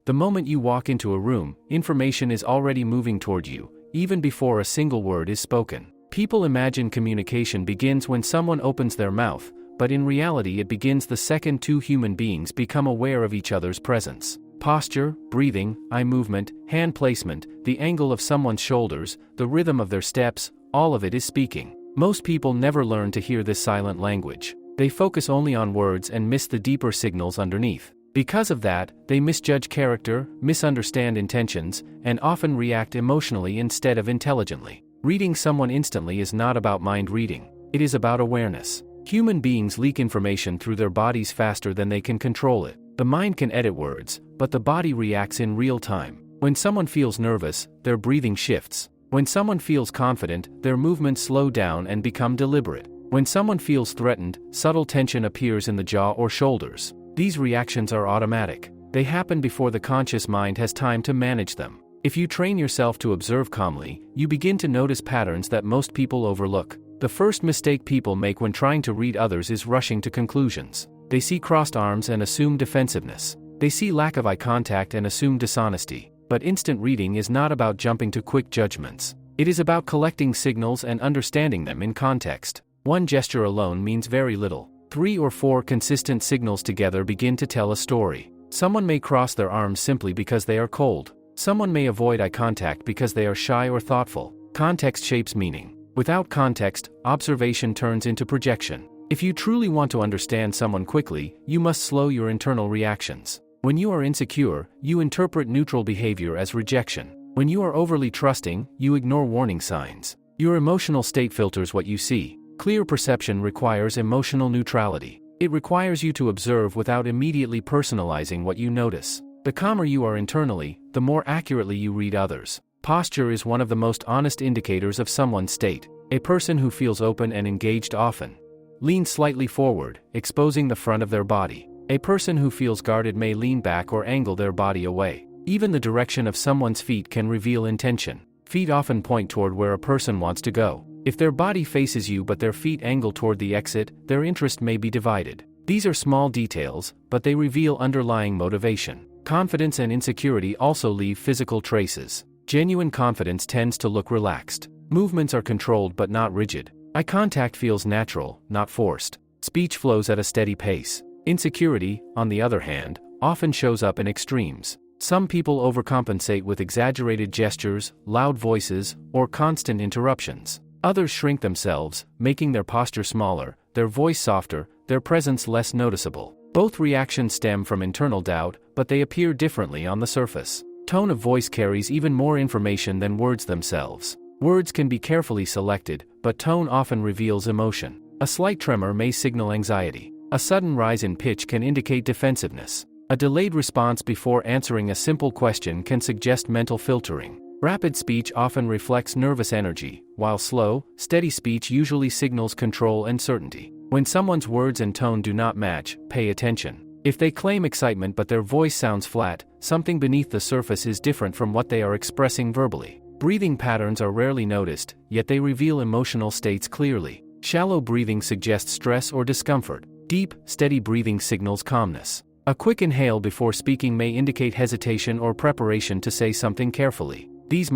The moment you walk into a room, information is already moving toward you, even before a single word is spoken. People imagine communication begins when someone opens their mouth, but in reality it begins the second two human beings become aware of each other's presence. Posture, breathing, eye movement, hand placement, the angle of someone's shoulders, the rhythm of their steps, all of it is speaking. Most people never learn to hear this silent language. They focus only on words and miss the deeper signals underneath. Because of that, they misjudge character, misunderstand intentions, and often react emotionally instead of intelligently. Reading someone instantly is not about mind reading. It is about awareness. Human beings leak information through their bodies faster than they can control it. The mind can edit words, but the body reacts in real time. When someone feels nervous, their breathing shifts. When someone feels confident, their movements slow down and become deliberate. When someone feels threatened, subtle tension appears in the jaw or shoulders. These reactions are automatic. They happen before the conscious mind has time to manage them. If you train yourself to observe calmly, you begin to notice patterns that most people overlook. The first mistake people make when trying to read others is rushing to conclusions. They see crossed arms and assume defensiveness. They see lack of eye contact and assume dishonesty. But instant reading is not about jumping to quick judgments. It is about collecting signals and understanding them in context. One gesture alone means very little. 3 or 4 consistent signals together begin to tell a story. Someone may cross their arms simply because they are cold. Someone may avoid eye contact because they are shy or thoughtful. Context shapes meaning. Without context, observation turns into projection. If you truly want to understand someone quickly, you must slow your internal reactions. When you are insecure, you interpret neutral behavior as rejection. When you are overly trusting, you ignore warning signs. Your emotional state filters what you see. Clear perception requires emotional neutrality. It requires you to observe without immediately personalizing what you notice. The calmer you are internally, the more accurately you read others. Posture is one of the most honest indicators of someone's state. A person who feels open and engaged often leans slightly forward, exposing the front of their body. A person who feels guarded may lean back or angle their body away. Even the direction of someone's feet can reveal intention. Feet often point toward where a person wants to go. If their body faces you but their feet angle toward the exit, their interest may be divided. These are small details, but they reveal underlying motivation. Confidence and insecurity also leave physical traces. Genuine confidence tends to look relaxed. Movements are controlled but not rigid. Eye contact feels natural, not forced. Speech flows at a steady pace. Insecurity, on the other hand, often shows up in extremes. Some people overcompensate with exaggerated gestures, loud voices, or constant interruptions. Others shrink themselves, making their posture smaller, their voice softer, their presence less noticeable. Both reactions stem from internal doubt, but they appear differently on the surface. Tone of voice carries even more information than words themselves. Words can be carefully selected, but tone often reveals emotion. A slight tremor may signal anxiety. A sudden rise in pitch can indicate defensiveness. A delayed response before answering a simple question can suggest mental filtering. Rapid speech often reflects nervous energy, while slow, steady speech usually signals control and certainty. When someone's words and tone do not match, pay attention. If they claim excitement but their voice sounds flat, something beneath the surface is different from what they are expressing verbally. Breathing patterns are rarely noticed, yet they reveal emotional states clearly. Shallow breathing suggests stress or discomfort. Deep, steady breathing signals calmness. A quick inhale before speaking may indicate hesitation or preparation to say something carefully. These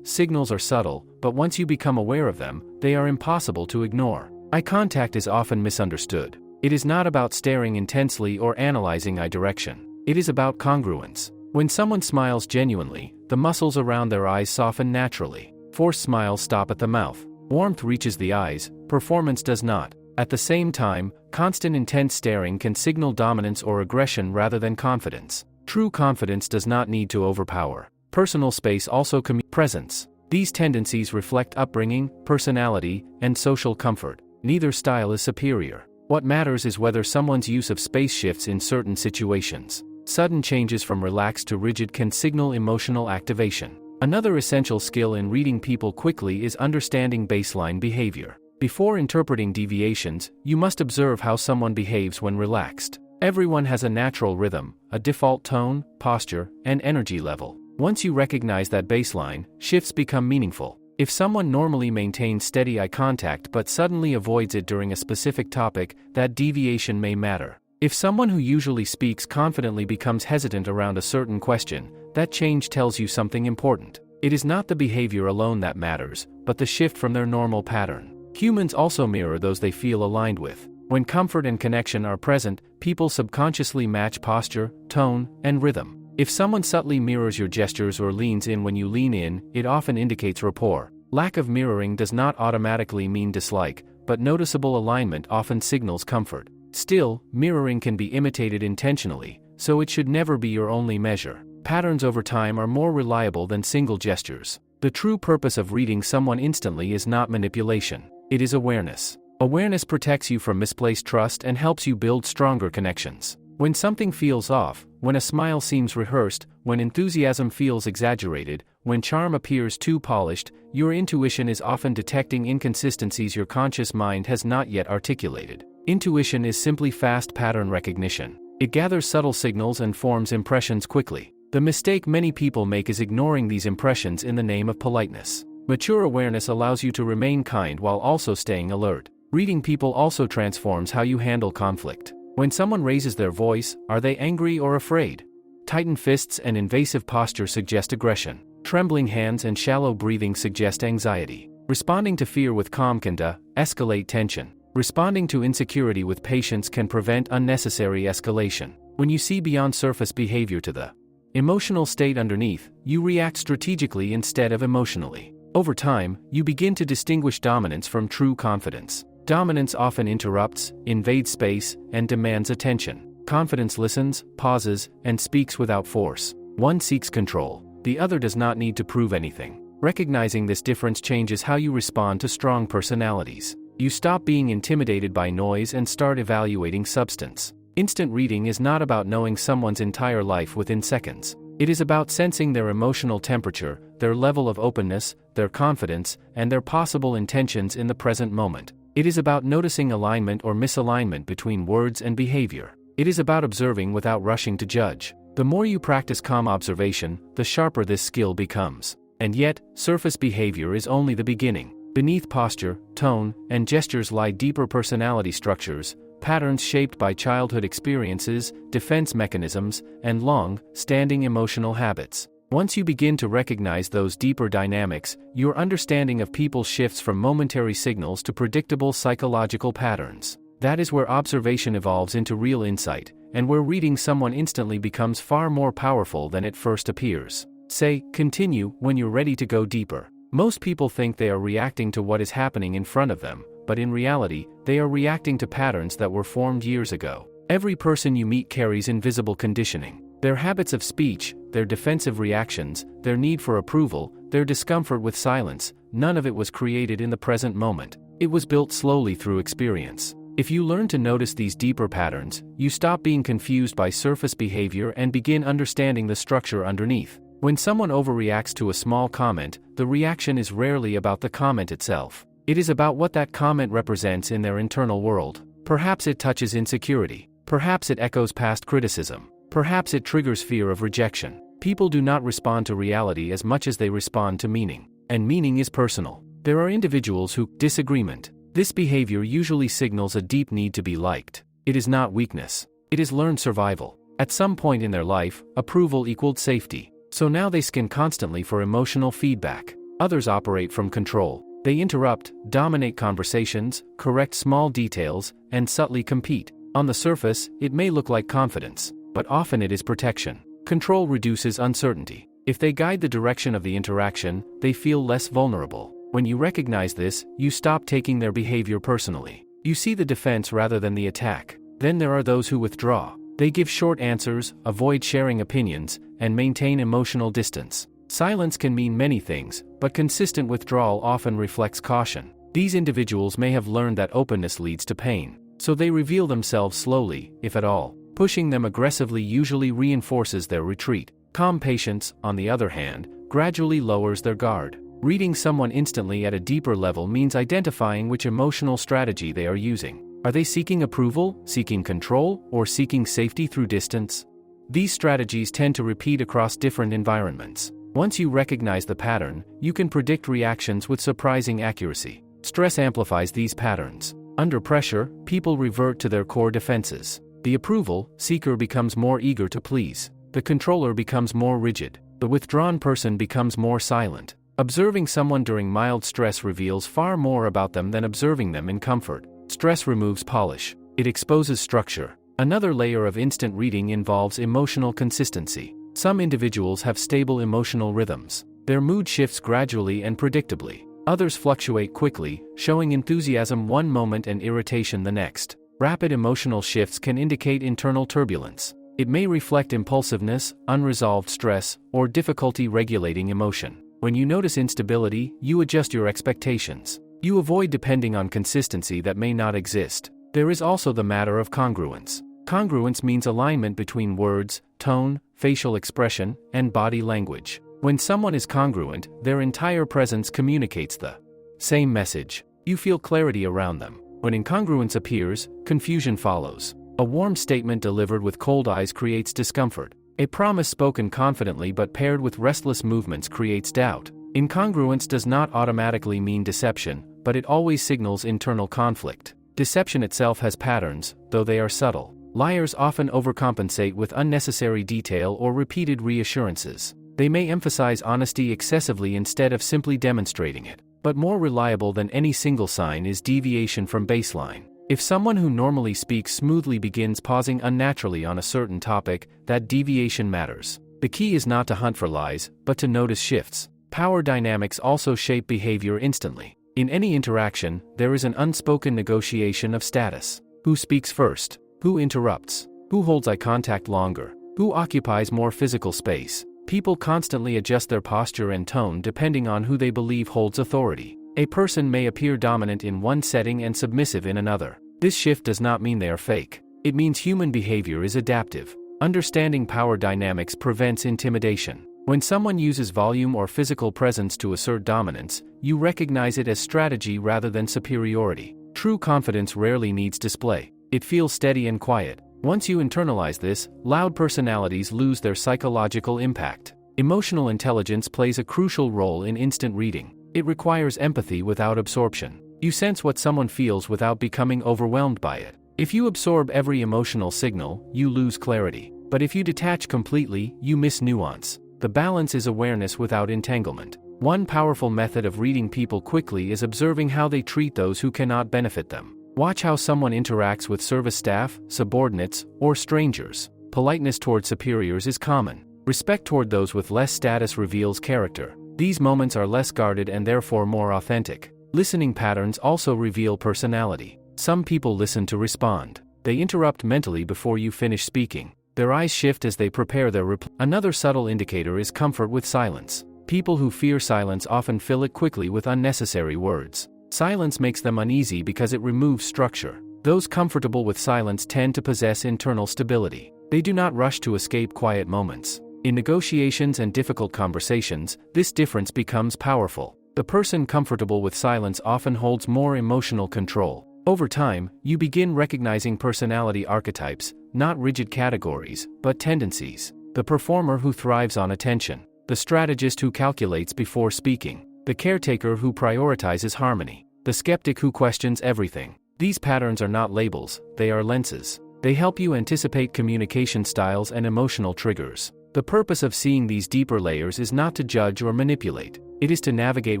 signals are subtle, but once you become aware of them, they are impossible to ignore. Eye contact is often misunderstood. It is not about staring intensely or analyzing eye direction. It is about congruence. When someone smiles genuinely, the muscles around their eyes soften naturally. Forced smiles stop at the mouth. Warmth reaches the eyes, performance does not. At the same time, constant intense staring can signal dominance or aggression rather than confidence. True confidence does not need to overpower. Personal space also presence. These tendencies reflect upbringing, personality, and social comfort. Neither style is superior. What matters is whether someone's use of space shifts in certain situations. Sudden changes from relaxed to rigid can signal emotional activation. Another essential skill in reading people quickly is understanding baseline behavior. Before interpreting deviations, you must observe how someone behaves when relaxed. Everyone has a natural rhythm, a default tone, posture, and energy level. Once you recognize that baseline, shifts become meaningful. If someone normally maintains steady eye contact but suddenly avoids it during a specific topic, that deviation may matter. If someone who usually speaks confidently becomes hesitant around a certain question, that change tells you something important. It is not the behavior alone that matters, but the shift from their normal pattern. Humans also mirror those they feel aligned with. When comfort and connection are present, people subconsciously match posture, tone, and rhythm. If someone subtly mirrors your gestures or leans in when you lean in, it often indicates rapport. Lack of mirroring does not automatically mean dislike, but noticeable alignment often signals comfort. Still, mirroring can be imitated intentionally, so it should never be your only measure. Patterns over time are more reliable than single gestures. The true purpose of reading someone instantly is not manipulation. It is awareness. Awareness protects you from misplaced trust and helps you build stronger connections. When something feels off, when a smile seems rehearsed, when enthusiasm feels exaggerated, when charm appears too polished, your intuition is often detecting inconsistencies your conscious mind has not yet articulated. Intuition is simply fast pattern recognition. It gathers subtle signals and forms impressions quickly. The mistake many people make is ignoring these impressions in the name of politeness. Mature awareness allows you to remain kind while also staying alert. Reading people also transforms how you handle conflict. When someone raises their voice, are they angry or afraid? Tightened fists and invasive posture suggest aggression. Trembling hands and shallow breathing suggest anxiety. Responding to fear with calm can escalate tension. Responding to insecurity with patience can prevent unnecessary escalation. When you see beyond surface behavior to the emotional state underneath, you react strategically instead of emotionally. Over time, you begin to distinguish dominance from true confidence. Dominance often interrupts, invades space, and demands attention. Confidence listens, pauses, and speaks without force. One seeks control, the other does not need to prove anything. Recognizing this difference changes how you respond to strong personalities. You stop being intimidated by noise and start evaluating substance. Instant reading is not about knowing someone's entire life within seconds. It is about sensing their emotional temperature, their level of openness, their confidence, and their possible intentions in the present moment. It is about noticing alignment or misalignment between words and behavior. It is about observing without rushing to judge. The more you practice calm observation, the sharper this skill becomes. And yet, surface behavior is only the beginning. Beneath posture, tone, and gestures lie deeper personality structures, patterns shaped by childhood experiences, defense mechanisms, and long-standing emotional habits. Once you begin to recognize those deeper dynamics, your understanding of people shifts from momentary signals to predictable psychological patterns. That is where observation evolves into real insight, and where reading someone instantly becomes far more powerful than it first appears. Say, continue, when you're ready to go deeper. Most people think they are reacting to what is happening in front of them, but in reality, they are reacting to patterns that were formed years ago. Every person you meet carries invisible conditioning. Their habits of speech, their defensive reactions, their need for approval, their discomfort with silence, none of it was created in the present moment. It was built slowly through experience. If you learn to notice these deeper patterns, you stop being confused by surface behavior and begin understanding the structure underneath. When someone overreacts to a small comment, the reaction is rarely about the comment itself. It is about what that comment represents in their internal world. Perhaps it touches insecurity. Perhaps it echoes past criticism. Perhaps it triggers fear of rejection. People do not respond to reality as much as they respond to meaning. And meaning is personal. There are individuals who disagreement. This behavior usually signals a deep need to be liked. It is not weakness. It is learned survival. At some point in their life, approval equaled safety. So now they scan constantly for emotional feedback. Others operate from control. They interrupt, dominate conversations, correct small details, and subtly compete. On the surface, it may look like confidence, but often it is protection. Control reduces uncertainty. If they guide the direction of the interaction, they feel less vulnerable. When you recognize this, you stop taking their behavior personally. You see the defense rather than the attack. Then there are those who withdraw. They give short answers, avoid sharing opinions, and maintain emotional distance. Silence can mean many things, but consistent withdrawal often reflects caution. These individuals may have learned that openness leads to pain, so they reveal themselves slowly, if at all. Pushing them aggressively usually reinforces their retreat. Calm patience, on the other hand, gradually lowers their guard. Reading someone instantly at a deeper level means identifying which emotional strategy they are using. Are they seeking approval, seeking control, or seeking safety through distance? These strategies tend to repeat across different environments. Once you recognize the pattern, you can predict reactions with surprising accuracy. Stress amplifies these patterns. Under pressure, people revert to their core defenses. The approval seeker becomes more eager to please. The controller becomes more rigid. The withdrawn person becomes more silent. Observing someone during mild stress reveals far more about them than observing them in comfort. Stress removes polish. It exposes structure. Another layer of instant reading involves emotional consistency. Some individuals have stable emotional rhythms. Their mood shifts gradually and predictably. Others fluctuate quickly, showing enthusiasm one moment and irritation the next. Rapid emotional shifts can indicate internal turbulence. It may reflect impulsiveness, unresolved stress, or difficulty regulating emotion. When you notice instability, you adjust your expectations. You avoid depending on consistency that may not exist. There is also the matter of congruence. Congruence means alignment between words, tone, facial expression, and body language. When someone is congruent, their entire presence communicates the same message. You feel clarity around them. When incongruence appears, confusion follows. A warm statement delivered with cold eyes creates discomfort. A promise spoken confidently but paired with restless movements creates doubt. Incongruence does not automatically mean deception, but it always signals internal conflict. Deception itself has patterns, though they are subtle. Liars often overcompensate with unnecessary detail or repeated reassurances. They may emphasize honesty excessively instead of simply demonstrating it. But more reliable than any single sign is deviation from baseline. If someone who normally speaks smoothly begins pausing unnaturally on a certain topic, that deviation matters. The key is not to hunt for lies, but to notice shifts. Power dynamics also shape behavior instantly. In any interaction, there is an unspoken negotiation of status. Who speaks first? Who interrupts? Who holds eye contact longer? Who occupies more physical space? People constantly adjust their posture and tone depending on who they believe holds authority. A person may appear dominant in one setting and submissive in another. This shift does not mean they are fake. It means human behavior is adaptive. Understanding power dynamics prevents intimidation. When someone uses volume or physical presence to assert dominance, you recognize it as strategy rather than superiority. True confidence rarely needs display. It feels steady and quiet. Once you internalize this, loud personalities lose their psychological impact. Emotional intelligence plays a crucial role in instant reading. It requires empathy without absorption. You sense what someone feels without becoming overwhelmed by it. If you absorb every emotional signal, you lose clarity. But if you detach completely, you miss nuance. The balance is awareness without entanglement. One powerful method of reading people quickly is observing how they treat those who cannot benefit them. Watch how someone interacts with service staff, subordinates, or strangers. Politeness toward superiors is common. Respect toward those with less status reveals character. These moments are less guarded and therefore more authentic. Listening patterns also reveal personality. Some people listen to respond. They interrupt mentally before you finish speaking. Their eyes shift as they prepare their reply. Another subtle indicator is comfort with silence. People who fear silence often fill it quickly with unnecessary words. Silence makes them uneasy because it removes structure. Those comfortable with silence tend to possess internal stability. They do not rush to escape quiet moments. In negotiations and difficult conversations, this difference becomes powerful. The person comfortable with silence often holds more emotional control. Over time, you begin recognizing personality archetypes, not rigid categories, but tendencies. The performer who thrives on attention. The strategist who calculates before speaking. The caretaker who prioritizes harmony. The skeptic who questions everything. These patterns are not labels, they are lenses. They help you anticipate communication styles and emotional triggers. The purpose of seeing these deeper layers is not to judge or manipulate. It is to navigate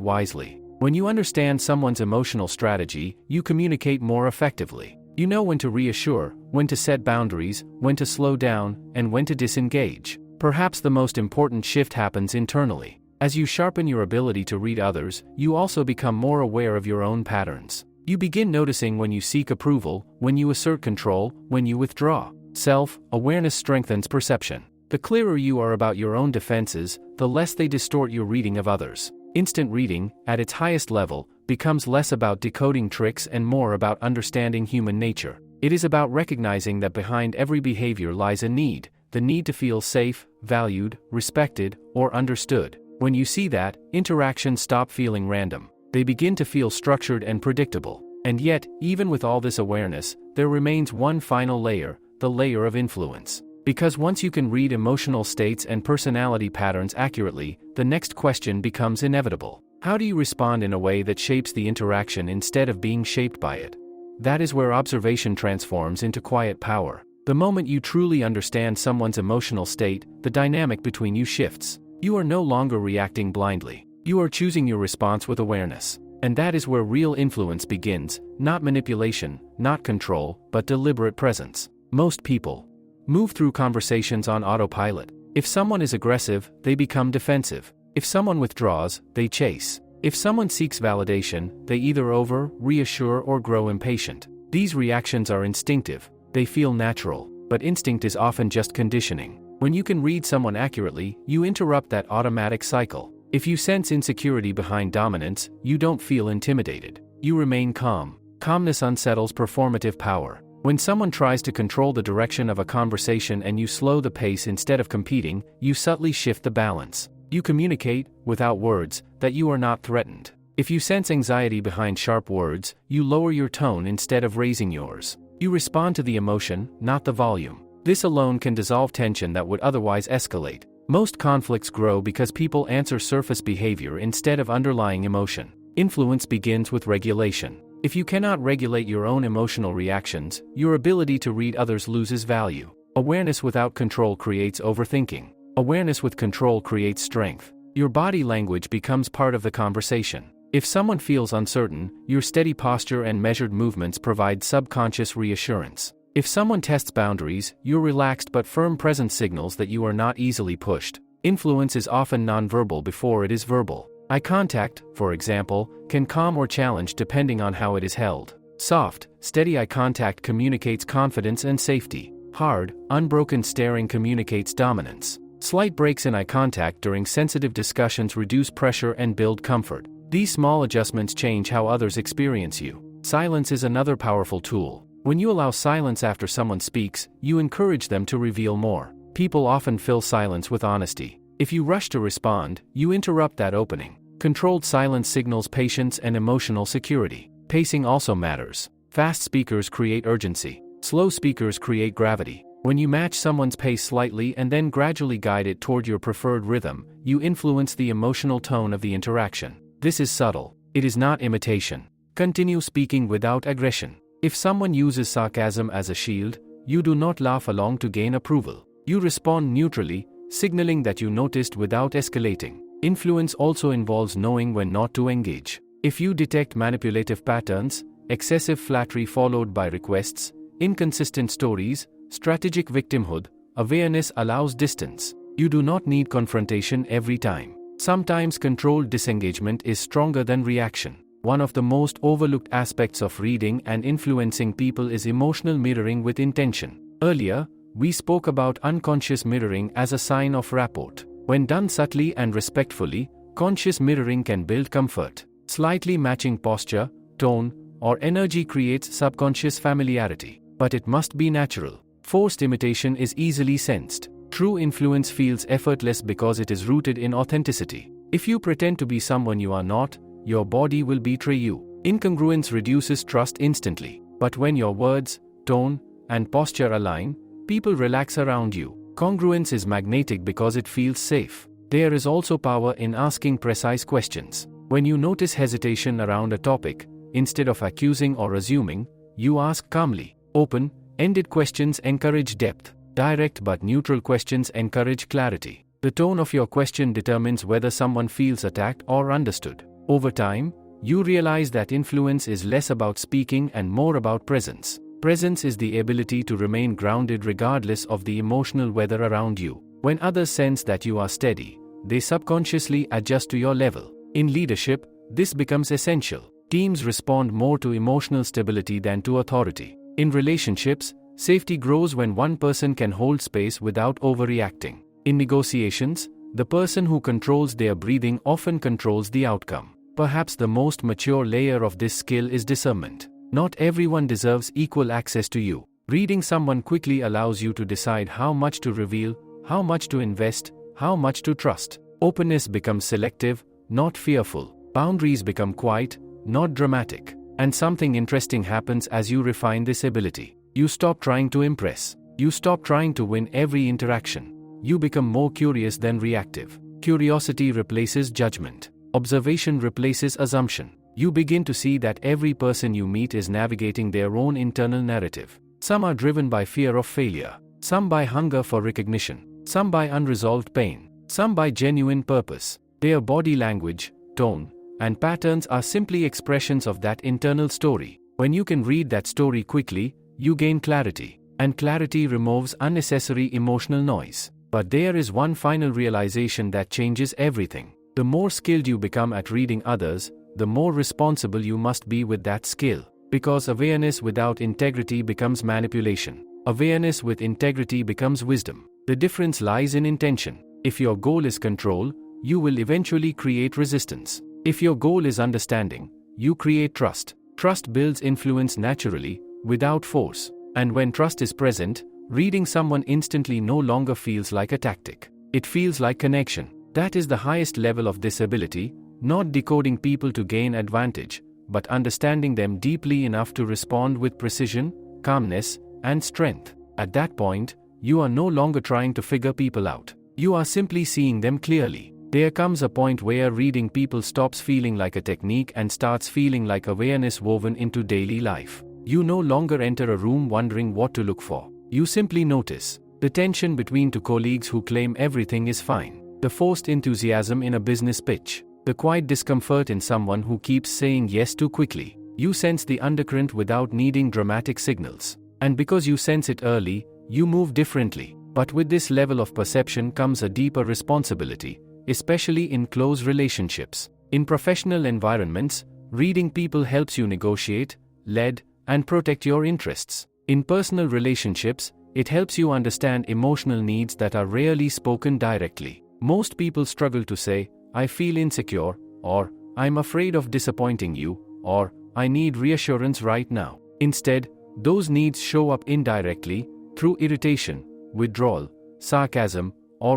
wisely. When you understand someone's emotional strategy, you communicate more effectively. You know when to reassure, when to set boundaries, when to slow down, and when to disengage. Perhaps the most important shift happens internally. As you sharpen your ability to read others, you also become more aware of your own patterns. You begin noticing when you seek approval, when you assert control, when you withdraw. Self-awareness strengthens perception. The clearer you are about your own defenses, the less they distort your reading of others. Instant reading, at its highest level, becomes less about decoding tricks and more about understanding human nature. It is about recognizing that behind every behavior lies a need, the need to feel safe, valued, respected, or understood. When you see that, interactions stop feeling random. They begin to feel structured and predictable. And yet, even with all this awareness, there remains one final layer, the layer of influence. Because once you can read emotional states and personality patterns accurately, the next question becomes inevitable. How do you respond in a way that shapes the interaction instead of being shaped by it? That is where observation transforms into quiet power. The moment you truly understand someone's emotional state, the dynamic between you shifts. You are no longer reacting blindly. You are choosing your response with awareness. And that is where real influence begins, not manipulation, not control, but deliberate presence. Most people move through conversations on autopilot. If someone is aggressive, they become defensive. If someone withdraws, they chase. If someone seeks validation, they either reassure or grow impatient. These reactions are instinctive. They feel natural, but instinct is often just conditioning. When you can read someone accurately, you interrupt that automatic cycle. If you sense insecurity behind dominance, you don't feel intimidated. You remain calm. Calmness unsettles performative power. When someone tries to control the direction of a conversation and you slow the pace instead of competing, you subtly shift the balance. You communicate, without words, that you are not threatened. If you sense anxiety behind sharp words, you lower your tone instead of raising yours. You respond to the emotion, not the volume. This alone can dissolve tension that would otherwise escalate. Most conflicts grow because people answer surface behavior instead of underlying emotion. Influence begins with regulation. If you cannot regulate your own emotional reactions, your ability to read others loses value. Awareness without control creates overthinking. Awareness with control creates strength. Your body language becomes part of the conversation. If someone feels uncertain, your steady posture and measured movements provide subconscious reassurance. If someone tests boundaries, your relaxed but firm presence signals that you are not easily pushed. Influence is often nonverbal before it is verbal. Eye contact, for example, can calm or challenge depending on how it is held. Soft, steady eye contact communicates confidence and safety. Hard, unbroken staring communicates dominance. Slight breaks in eye contact during sensitive discussions reduce pressure and build comfort. These small adjustments change how others experience you. Silence is another powerful tool. When you allow silence after someone speaks, you encourage them to reveal more. People often fill silence with honesty. If you rush to respond, you interrupt that opening. Controlled silence signals patience and emotional security. Pacing also matters. Fast speakers create urgency. Slow speakers create gravity. When you match someone's pace slightly and then gradually guide it toward your preferred rhythm, you influence the emotional tone of the interaction. This is subtle. It is not imitation. Continue speaking without aggression. If someone uses sarcasm as a shield, you do not laugh along to gain approval. You respond neutrally, signaling that you noticed without escalating. Influence also involves knowing when not to engage. If you detect manipulative patterns, excessive flattery followed by requests, inconsistent stories, strategic victimhood, awareness allows distance. You do not need confrontation every time. Sometimes controlled disengagement is stronger than reaction. One of the most overlooked aspects of reading and influencing people is emotional mirroring with intention. Earlier, we spoke about unconscious mirroring as a sign of rapport. When done subtly and respectfully, conscious mirroring can build comfort. Slightly matching posture, tone, or energy creates subconscious familiarity, but it must be natural. Forced imitation is easily sensed. True influence feels effortless because it is rooted in authenticity. If you pretend to be someone you are not, your body will betray you. Incongruence reduces trust instantly, but when your words, tone, and posture align, people relax around you. Congruence is magnetic because it feels safe. There is also power in asking precise questions. When you notice hesitation around a topic, instead of accusing or assuming, you ask calmly. Open-ended questions encourage depth. Direct but neutral questions encourage clarity. The tone of your question determines whether someone feels attacked or understood. Over time, you realize that influence is less about speaking and more about presence. Presence is the ability to remain grounded regardless of the emotional weather around you. When others sense that you are steady, they subconsciously adjust to your level. In leadership, this becomes essential. Teams respond more to emotional stability than to authority. In relationships, safety grows when one person can hold space without overreacting. In negotiations, the person who controls their breathing often controls the outcome. Perhaps the most mature layer of this skill is discernment. Not everyone deserves equal access to you. Reading someone quickly allows you to decide how much to reveal, how much to invest, how much to trust. Openness becomes selective, not fearful. Boundaries become quiet, not dramatic. And something interesting happens as you refine this ability. You stop trying to impress. You stop trying to win every interaction. You become more curious than reactive. Curiosity replaces judgment. Observation replaces assumption. You begin to see that every person you meet is navigating their own internal narrative. Some are driven by fear of failure, some by hunger for recognition, some by unresolved pain, some by genuine purpose. Their body language, tone, and patterns are simply expressions of that internal story. When you can read that story quickly, you gain clarity, and clarity removes unnecessary emotional noise. But there is one final realization that changes everything. The more skilled you become at reading others, the more responsible you must be with that skill. Because awareness without integrity becomes manipulation. Awareness with integrity becomes wisdom. The difference lies in intention. If your goal is control, you will eventually create resistance. If your goal is understanding, you create trust. Trust builds influence naturally, without force. And when trust is present, reading someone instantly no longer feels like a tactic. It feels like connection. That is the highest level of this ability, not decoding people to gain advantage, but understanding them deeply enough to respond with precision, calmness, and strength. At that point, you are no longer trying to figure people out. You are simply seeing them clearly. There comes a point where reading people stops feeling like a technique and starts feeling like awareness woven into daily life. You no longer enter a room wondering what to look for. You simply notice the tension between two colleagues who claim everything is fine, the forced enthusiasm in a business pitch, the quiet discomfort in someone who keeps saying yes too quickly. You sense the undercurrent without needing dramatic signals. And because you sense it early, you move differently. But with this level of perception comes a deeper responsibility, especially in close relationships. In professional environments, reading people helps you negotiate, lead, and protect your interests. In personal relationships, it helps you understand emotional needs that are rarely spoken directly. Most people struggle to say, "I feel insecure," or "I'm afraid of disappointing you," or "I need reassurance right now." Instead, those needs show up indirectly, through irritation, withdrawal, sarcasm, or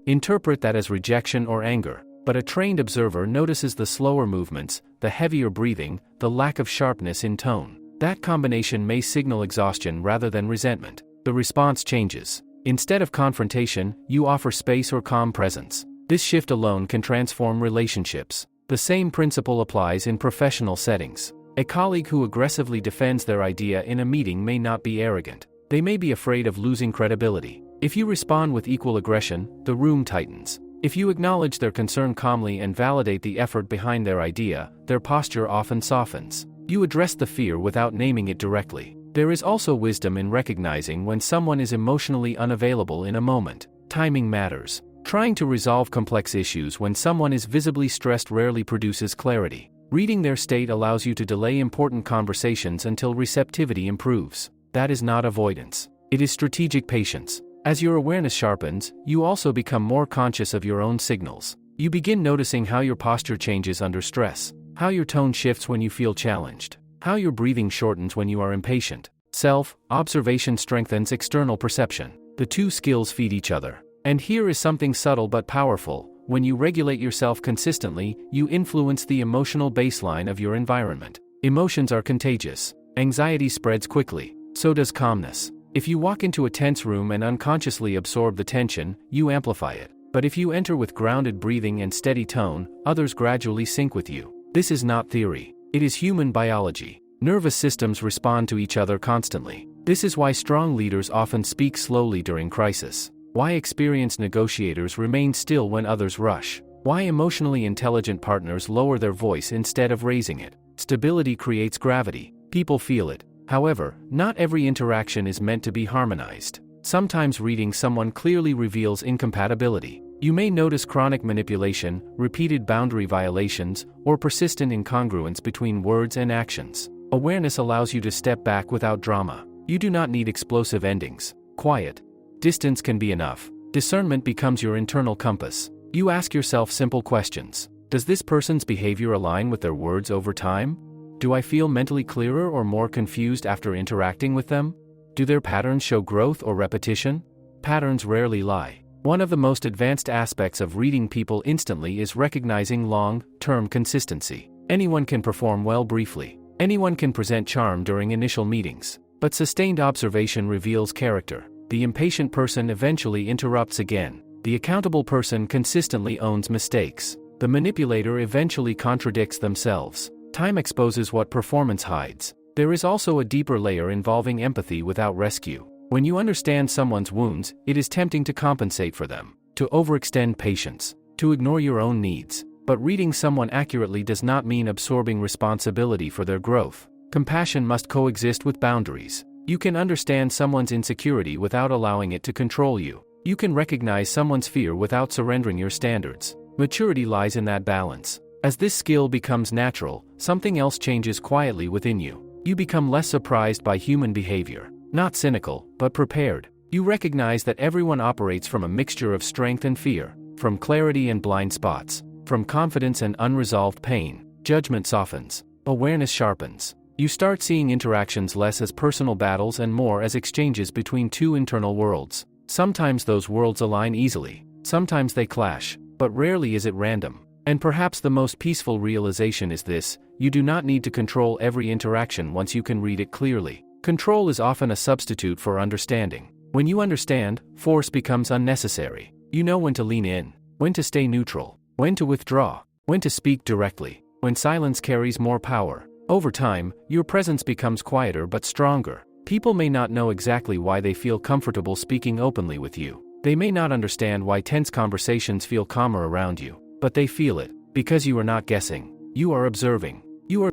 interpret that as rejection or anger. But a trained observer notices the slower movements, the heavier breathing, the lack of sharpness in tone. That combination may signal exhaustion rather than resentment. The response changes. Instead of confrontation, you offer space or calm presence. This shift alone can transform relationships. The same principle applies in professional settings. A colleague who aggressively defends their idea in a meeting may not be arrogant. They may be afraid of losing credibility. If you respond with equal aggression, the room tightens. If you acknowledge their concern calmly and validate the effort behind their idea, their posture often softens. You address the fear without naming it directly. There is also wisdom in recognizing when someone is emotionally unavailable in a moment. Timing matters. Trying to resolve complex issues when someone is visibly stressed rarely produces clarity. Reading their state allows you to delay important conversations until receptivity improves. That is not avoidance. It is strategic patience. As your awareness sharpens, you also become more conscious of your own signals. You begin noticing how your posture changes under stress, how your tone shifts when you feel challenged, how your breathing shortens when you are impatient. Self-observation strengthens external perception. The two skills feed each other. And here is something subtle but powerful. When you regulate yourself consistently, you influence the emotional baseline of your environment. Emotions are contagious. Anxiety spreads quickly. So does calmness. If you walk into a tense room and unconsciously absorb the tension, you amplify it. But if you enter with grounded breathing and steady tone, others gradually sync with you. This is not theory. It is human biology. Nervous systems respond to each other constantly. This is why strong leaders often speak slowly during crisis. Why experienced negotiators remain still when others rush. Why emotionally intelligent partners lower their voice instead of raising it. Stability creates gravity. People feel it. However, not every interaction is meant to be harmonized. Sometimes reading someone clearly reveals incompatibility. You may notice chronic manipulation, repeated boundary violations, or persistent incongruence between words and actions. Awareness allows you to step back without drama. You do not need explosive endings. Quiet distance can be enough. Discernment becomes your internal compass. You ask yourself simple questions. Does this person's behavior align with their words over time? Do I feel mentally clearer or more confused after interacting with them? Do their patterns show growth or repetition? Patterns rarely lie. One of the most advanced aspects of reading people instantly is recognizing long-term consistency. Anyone can perform well briefly. Anyone can present charm during initial meetings. But sustained observation reveals character. The impatient person eventually interrupts again. The accountable person consistently owns mistakes. The manipulator eventually contradicts themselves. Time exposes what performance hides. There is also a deeper layer involving empathy without rescue. When you understand someone's wounds, it is tempting to compensate for them, to overextend patience, to ignore your own needs. But reading someone accurately does not mean absorbing responsibility for their growth. Compassion must coexist with boundaries. You can understand someone's insecurity without allowing it to control you. You can recognize someone's fear without surrendering your standards. Maturity lies in that balance. As this skill becomes natural, something else changes quietly within you. You become less surprised by human behavior. Not cynical, but prepared. You recognize that everyone operates from a mixture of strength and fear, from clarity and blind spots, from confidence and unresolved pain. Judgment softens. Awareness sharpens. You start seeing interactions less as personal battles and more as exchanges between two internal worlds. Sometimes those worlds align easily, sometimes they clash, but rarely is it random. And perhaps the most peaceful realization is this: you do not need to control every interaction once you can read it clearly. Control is often a substitute for understanding. When you understand, force becomes unnecessary. You know when to lean in, when to stay neutral, when to withdraw, when to speak directly, when silence carries more power. Over time, your presence becomes quieter but stronger. People may not know exactly why they feel comfortable speaking openly with you. They may not understand why tense conversations feel calmer around you, but they feel it, because you are not guessing. You are observing.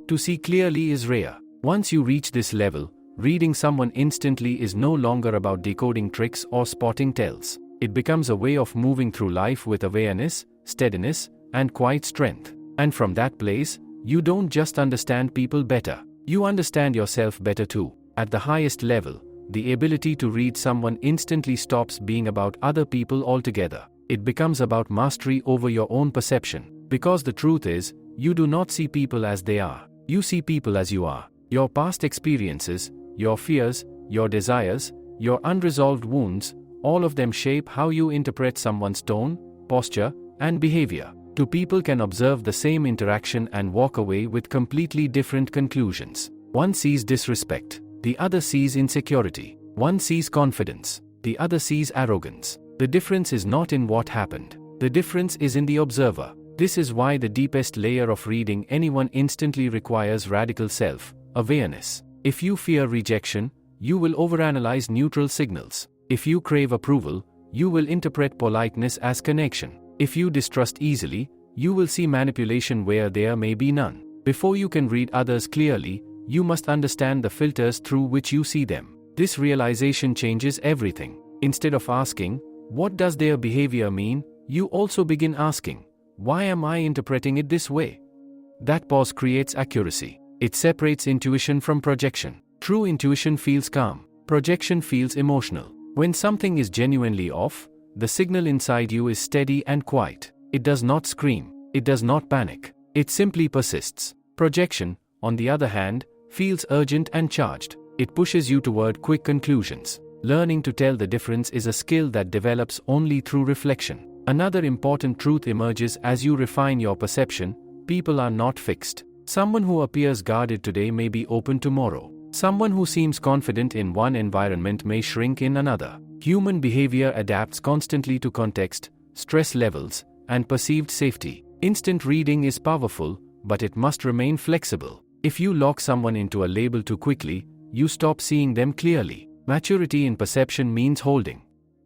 To see clearly is rare. Once you reach this level, reading someone instantly is no longer about decoding tricks or spotting tells. It becomes a way of moving through life with awareness, steadiness, and quiet strength. And from that place, you don't just understand people better, you understand yourself better too. At the highest level, the ability to read someone instantly stops being about other people altogether. It becomes about mastery over your own perception. Because the truth is, you do not see people as they are. You see people as you are. Your past experiences, your fears, your desires, your unresolved wounds, all of them shape how you interpret someone's tone, posture, and behavior. Two people can observe the same interaction and walk away with completely different conclusions. One sees disrespect, the other sees insecurity. One sees confidence, the other sees arrogance. The difference is not in what happened. The difference is in the observer. This is why the deepest layer of reading anyone instantly requires radical self-awareness. If you fear rejection, you will overanalyze neutral signals. If you crave approval, you will interpret politeness as connection. If you distrust easily, you will see manipulation where there may be none. Before you can read others clearly, you must understand the filters through which you see them. This realization changes everything. Instead of asking, "What does their behavior mean?" you also begin asking, "Why am I interpreting it this way?" That pause creates accuracy. It separates intuition from projection. True intuition feels calm. Projection feels emotional. When something is genuinely off, the signal inside you is steady and quiet. It does not scream. It does not panic. It simply persists. Projection, on the other hand, feels urgent and charged. It pushes you toward quick conclusions. Learning to tell the difference is a skill that develops only through reflection. Another important truth emerges as you refine your perception: people are not fixed. Someone who appears guarded today may be open tomorrow. Someone who seems confident in one environment may shrink in another. Human behavior adapts constantly to context, stress levels, and perceived safety. Instant reading is powerful, but it must remain flexible. If you lock someone into a label too quickly, you stop seeing them clearly. Maturity in perception means holding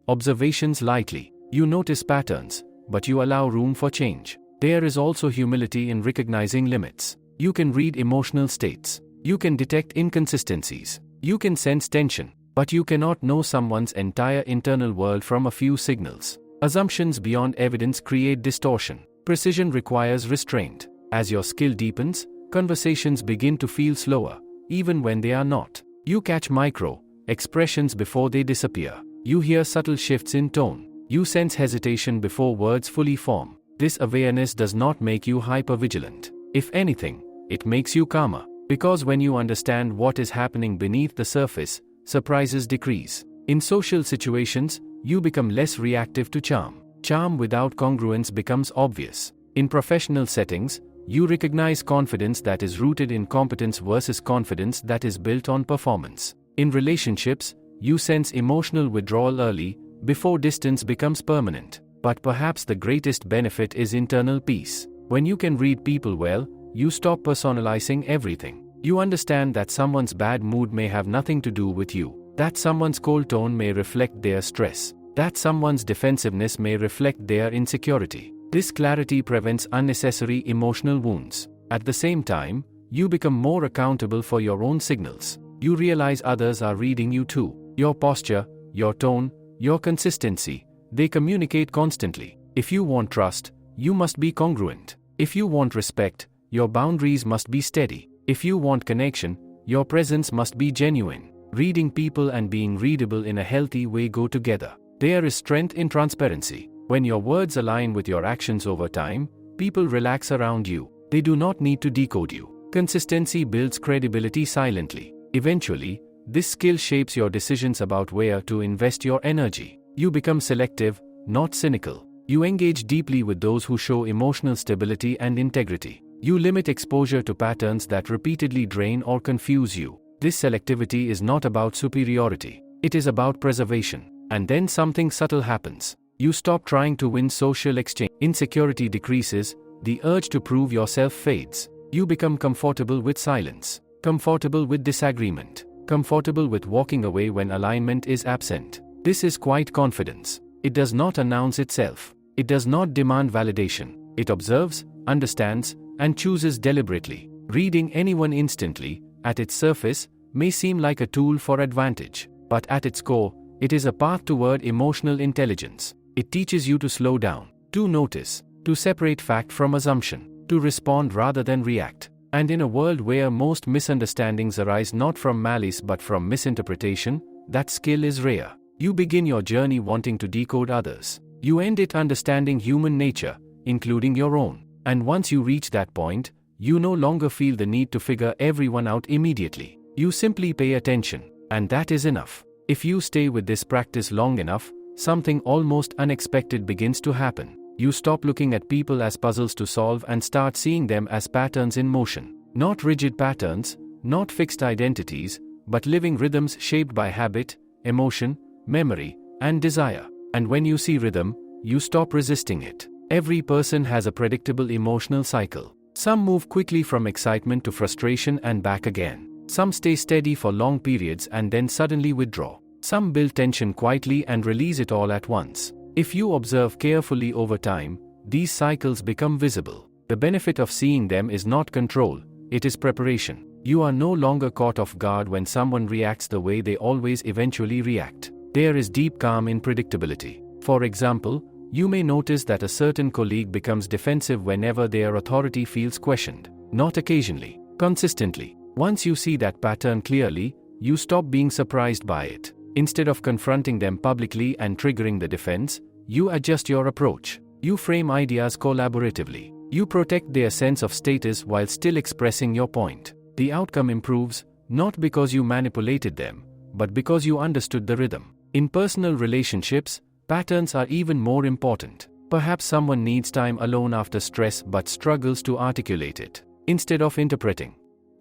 observations lightly. You notice patterns, but you allow room for change. There is also humility in recognizing limits. You can read emotional states. You can detect inconsistencies. You can sense tension, but you cannot know someone's entire internal world from a few signals. Assumptions beyond evidence create distortion. Precision requires restraint. As your skill deepens, conversations begin to feel slower, even when they are not. You catch micro expressions before they disappear. You hear subtle shifts in tone. You sense hesitation before words fully form. This awareness does not make you hypervigilant. If anything, it makes you calmer. Because when you understand what is happening beneath the surface, surprises decrease. In social situations, you become less reactive to charm. Charm without congruence becomes obvious. In professional settings, you recognize confidence that is rooted in competence versus confidence that is built on performance. In relationships, you sense emotional withdrawal early, before distance becomes permanent. But perhaps the greatest benefit is internal peace. When you can read people well, you stop personalizing everything. You understand that someone's bad mood may have nothing to do with you, that someone's cold tone may reflect their stress, that someone's defensiveness may reflect their insecurity. This clarity prevents unnecessary emotional wounds. At the same time, you become more accountable for your own signals. You realize others are reading you too. Your posture, your tone, your consistency, they communicate constantly. If you want trust, you must be congruent. If you want respect, your boundaries must be steady. If you want connection, your presence must be genuine. Reading people and being readable in a healthy way go together. There is strength in transparency. When your words align with your actions over time, people relax around you. They do not need to decode you. Consistency builds credibility silently. Eventually, this skill shapes your decisions about where to invest your energy. You become selective, not cynical. You engage deeply with those who show emotional stability and integrity. You limit exposure to patterns that repeatedly drain or confuse you. This selectivity is not about superiority. It is about preservation. And then something subtle happens. You stop trying to win social exchange. Insecurity decreases, the urge to prove yourself fades. You become comfortable with silence, comfortable with disagreement, comfortable with walking away when alignment is absent. This is quiet confidence. It does not announce itself. It does not demand validation. It observes, understands, and chooses deliberately. Reading anyone instantly, at its surface, may seem like a tool for advantage, but at its core, it is a path toward emotional intelligence. It teaches you to slow down, to notice, to separate fact from assumption, to respond rather than react. And in a world where most misunderstandings arise not from malice but from misinterpretation, that skill is rare. You begin your journey wanting to decode others. You end it understanding human nature, including your own. And once you reach that point, you no longer feel the need to figure everyone out immediately. You simply pay attention, and that is enough. If you stay with this practice long enough, something almost unexpected begins to happen. You stop looking at people as puzzles to solve and start seeing them as patterns in motion. Not rigid patterns, not fixed identities, but living rhythms shaped by habit, emotion, memory, and desire. And when you see rhythm, you stop resisting it. Every person has a predictable emotional cycle. Some move quickly from excitement to frustration and back again. Some stay steady for long periods and then suddenly withdraw. Some build tension quietly and release it all at once. If you observe carefully over time, these cycles become visible. The benefit of seeing them is not control, it is preparation. You are no longer caught off guard when someone reacts the way they always eventually react. There is deep calm in predictability. For example, you may notice that a certain colleague becomes defensive whenever their authority feels questioned. Not occasionally, consistently. Once you see that pattern clearly, you stop being surprised by it. Instead of confronting them publicly and triggering the defense, you adjust your approach. You frame ideas collaboratively. You protect their sense of status while still expressing your point. The outcome improves, not because you manipulated them, but because you understood the rhythm. In personal relationships, patterns are even more important. Perhaps someone needs time alone after stress but struggles to articulate it. Instead of interpreting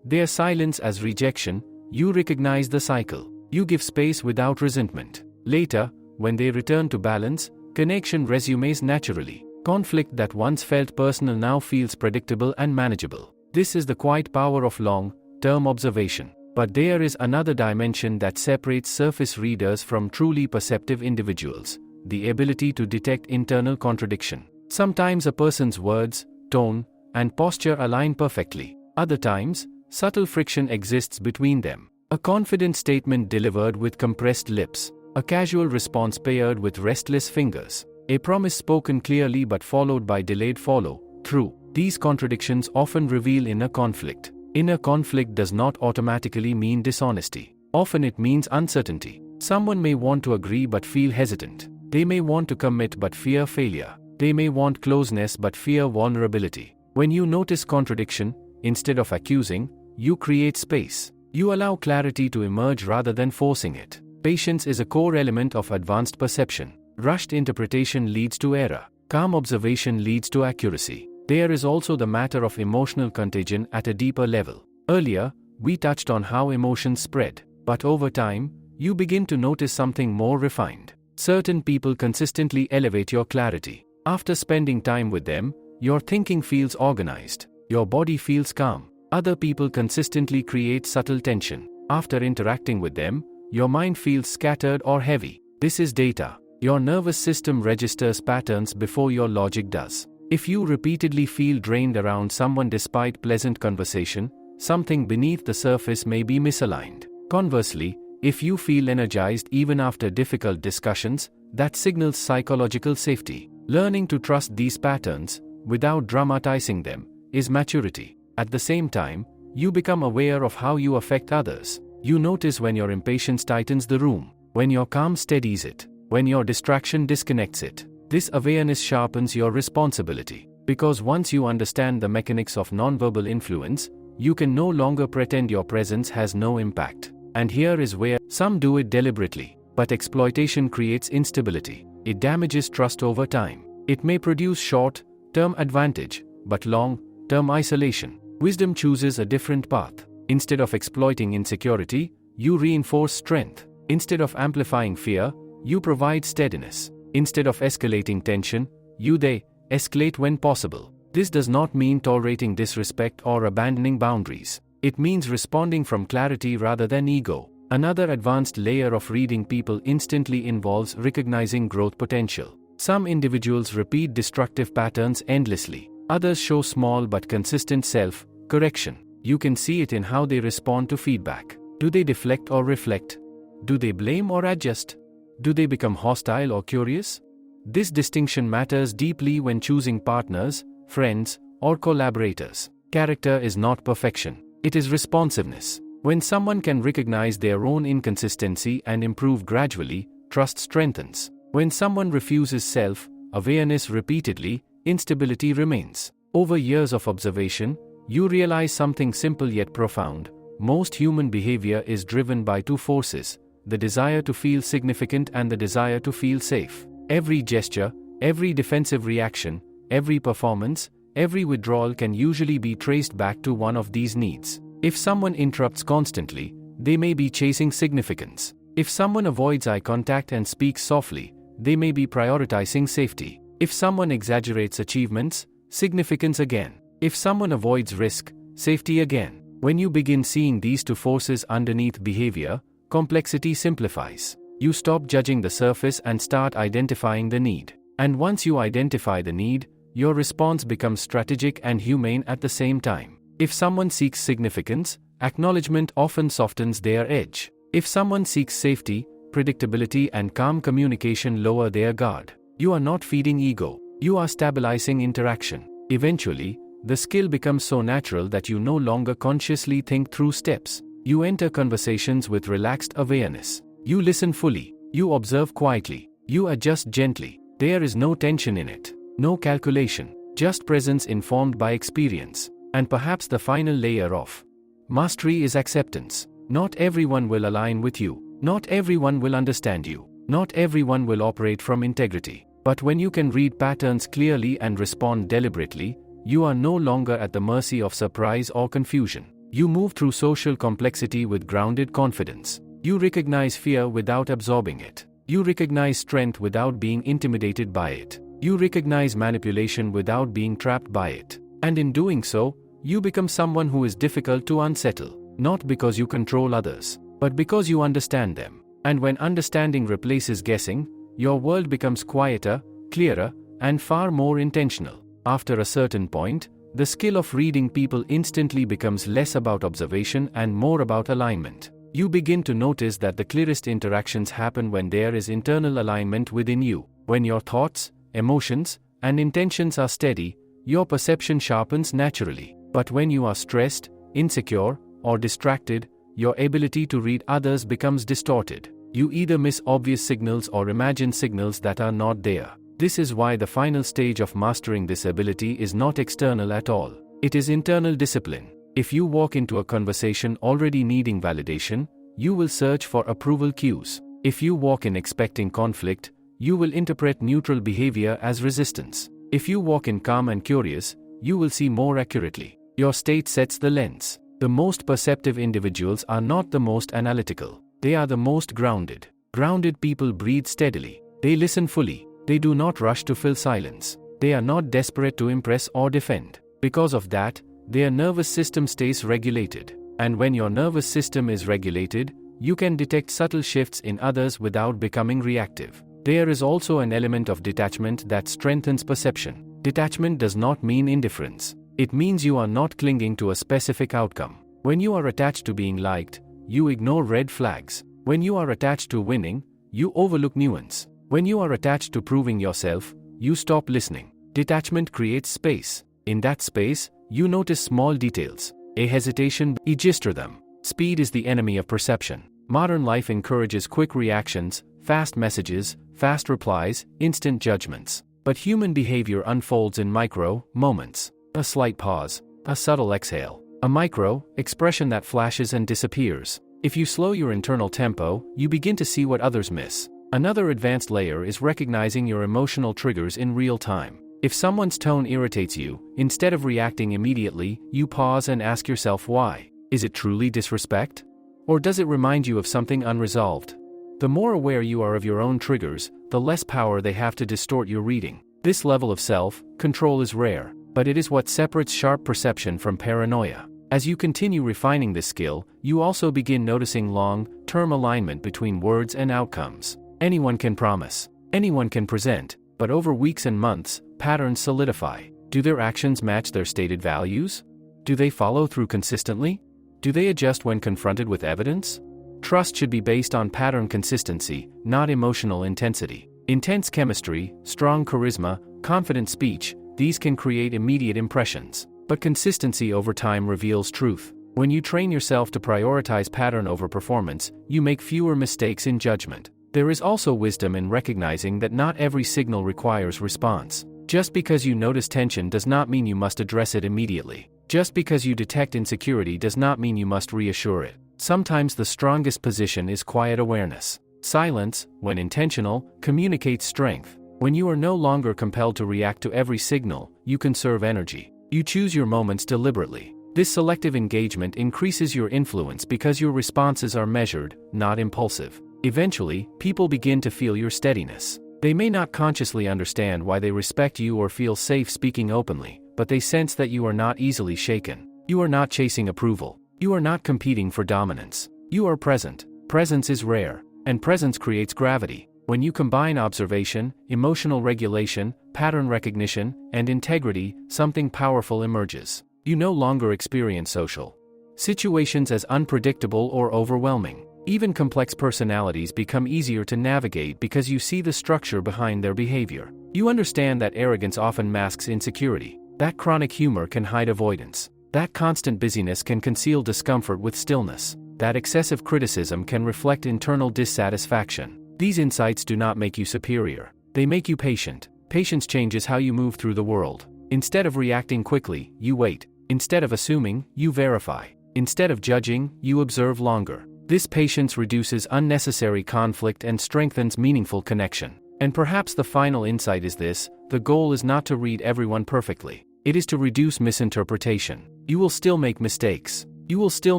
their silence as rejection, you recognize the cycle. You give space without resentment. Later, when they return to balance, connection resumes naturally. Conflict that once felt personal now feels predictable and manageable. This is the quiet power of long-term observation. But there is another dimension that separates surface readers from truly perceptive individuals: the ability to detect internal contradiction. Sometimes a person's words, tone, and posture align perfectly. Other times, subtle friction exists between them. A confident statement delivered with compressed lips. A casual response paired with restless fingers. A promise spoken clearly but followed by delayed follow-through. These contradictions often reveal inner conflict. Inner conflict does not automatically mean dishonesty. Often it means uncertainty. Someone may want to agree but feel hesitant. They may want to commit but fear failure. They may want closeness but fear vulnerability. When you notice contradiction, instead of accusing, you create space. You allow clarity to emerge rather than forcing it. Patience is a core element of advanced perception. Rushed interpretation leads to error. Calm observation leads to accuracy. There is also the matter of emotional contagion at a deeper level. Earlier, we touched on how emotions spread, but over time, you begin to notice something more refined. Certain people consistently elevate your clarity. After spending time with them, your thinking feels organized. Your body feels calm. Other people consistently create subtle tension. After interacting with them, your mind feels scattered or heavy. This is data. Your nervous system registers patterns before your logic does. If you repeatedly feel drained around someone despite pleasant conversation, something beneath the surface may be misaligned. Conversely, if you feel energized even after difficult discussions, that signals psychological safety. Learning to trust these patterns, without dramatizing them, is maturity. At the same time, you become aware of how you affect others. You notice when your impatience tightens the room, when your calm steadies it, when your distraction disconnects it. This awareness sharpens your responsibility, because once you understand the mechanics of nonverbal influence, you can no longer pretend your presence has no impact. And here is where some do it deliberately, but exploitation creates instability. It damages trust over time. It may produce short-term advantage, but long-term isolation. Wisdom chooses a different path. Instead of exploiting insecurity, you reinforce strength. Instead of amplifying fear, you provide steadiness. Instead of escalating tension, you de-escalate when possible. This does not mean tolerating disrespect or abandoning boundaries. It means responding from clarity rather than ego. Another advanced layer of reading people instantly involves recognizing growth potential. Some individuals repeat destructive patterns endlessly. Others show small but consistent self-correction. You can see it in how they respond to feedback. Do they deflect or reflect? Do they blame or adjust? Do they become hostile or curious? This distinction matters deeply when choosing partners, friends, or collaborators. Character is not perfection. It is responsiveness. When someone can recognize their own inconsistency and improve gradually, trust strengthens. When someone refuses self-awareness repeatedly, instability remains. Over years of observation, you realize something simple yet profound. Most human behavior is driven by two forces: the desire to feel significant and the desire to feel safe. Every gesture, every defensive reaction, every performance, every withdrawal can usually be traced back to one of these needs. If someone interrupts constantly, they may be chasing significance. If someone avoids eye contact and speaks softly, they may be prioritizing safety. If someone exaggerates achievements, significance again. If someone avoids risk, safety again. When you begin seeing these two forces underneath behavior, complexity simplifies. You stop judging the surface and start identifying the need. And once you identify the need, your response becomes strategic and humane at the same time. If someone seeks significance, acknowledgement often softens their edge. If someone seeks safety, predictability and calm communication lower their guard. You are not feeding ego. You are stabilizing interaction. Eventually, the skill becomes so natural that you no longer consciously think through steps. You enter conversations with relaxed awareness. You listen fully. You observe quietly. You adjust gently. There is no tension in it. No calculation. Just presence informed by experience. And perhaps the final layer of mastery is acceptance. Not everyone will align with you. Not everyone will understand you. Not everyone will operate from integrity. But when you can read patterns clearly and respond deliberately, you are no longer at the mercy of surprise or confusion. You move through social complexity with grounded confidence. You recognize fear without absorbing it. You recognize strength without being intimidated by it. You recognize manipulation without being trapped by it. And in doing so, you become someone who is difficult to unsettle, not because you control others, but because you understand them. And when understanding replaces guessing, your world becomes quieter, clearer, and far more intentional. After a certain point, the skill of reading people instantly becomes less about observation and more about alignment. You begin to notice that the clearest interactions happen when there is internal alignment within you. When your thoughts, emotions, and intentions are steady, your perception sharpens naturally. But when you are stressed, insecure, or distracted, your ability to read others becomes distorted. You either miss obvious signals or imagine signals that are not there. This is why the final stage of mastering this ability is not external at all. It is internal discipline. If you walk into a conversation already needing validation, you will search for approval cues. If you walk in expecting conflict, you will interpret neutral behavior as resistance. If you walk in calm and curious, you will see more accurately. Your state sets the lens. The most perceptive individuals are not the most analytical. They are the most grounded. Grounded people breathe steadily. They listen fully. They do not rush to fill silence. They are not desperate to impress or defend. Because of that, their nervous system stays regulated. And when your nervous system is regulated, you can detect subtle shifts in others without becoming reactive. There is also an element of detachment that strengthens perception. Detachment does not mean indifference. It means you are not clinging to a specific outcome. When you are attached to being liked, you ignore red flags. When you are attached to winning, you overlook nuance. When you are attached to proving yourself, you stop listening. Detachment creates space. In that space, you notice small details. A hesitation, register them. Speed is the enemy of perception. Modern life encourages quick reactions, fast messages, fast replies, instant judgments. But human behavior unfolds in micro moments. A slight pause, a subtle exhale, a micro expression that flashes and disappears. If you slow your internal tempo, you begin to see what others miss. Another advanced layer is recognizing your emotional triggers in real time. If someone's tone irritates you, instead of reacting immediately, you pause and ask yourself why. Is it truly disrespect? Or does it remind you of something unresolved? The more aware you are of your own triggers, the less power they have to distort your reading. This level of self-control is rare, but it is what separates sharp perception from paranoia. As you continue refining this skill, you also begin noticing long-term alignment between words and outcomes. Anyone can promise, anyone can present, but over weeks and months, patterns solidify. Do their actions match their stated values? Do they follow through consistently? Do they adjust when confronted with evidence? Trust should be based on pattern consistency, not emotional intensity. Intense chemistry, strong charisma, confident speech, these can create immediate impressions. But consistency over time reveals truth. When you train yourself to prioritize pattern over performance, you make fewer mistakes in judgment. There is also wisdom in recognizing that not every signal requires response. Just because you notice tension does not mean you must address it immediately. Just because you detect insecurity does not mean you must reassure it. Sometimes the strongest position is quiet awareness. Silence, when intentional, communicates strength. When you are no longer compelled to react to every signal, you conserve energy. You choose your moments deliberately. This selective engagement increases your influence because your responses are measured, not impulsive. Eventually, people begin to feel your steadiness. They may not consciously understand why they respect you or feel safe speaking openly, but they sense that you are not easily shaken. You are not chasing approval. You are not competing for dominance. You are present. Presence is rare, and presence creates gravity. When you combine observation, emotional regulation, pattern recognition, and integrity, something powerful emerges. You no longer experience social situations as unpredictable or overwhelming. Even complex personalities become easier to navigate because you see the structure behind their behavior. You understand that arrogance often masks insecurity, that chronic humor can hide avoidance, that constant busyness can conceal discomfort with stillness, that excessive criticism can reflect internal dissatisfaction. These insights do not make you superior. They make you patient. Patience changes how you move through the world. Instead of reacting quickly, you wait. Instead of assuming, you verify. Instead of judging, you observe longer. This patience reduces unnecessary conflict and strengthens meaningful connection. And perhaps the final insight is this: the goal is not to read everyone perfectly. It is to reduce misinterpretation. You will still make mistakes. You will still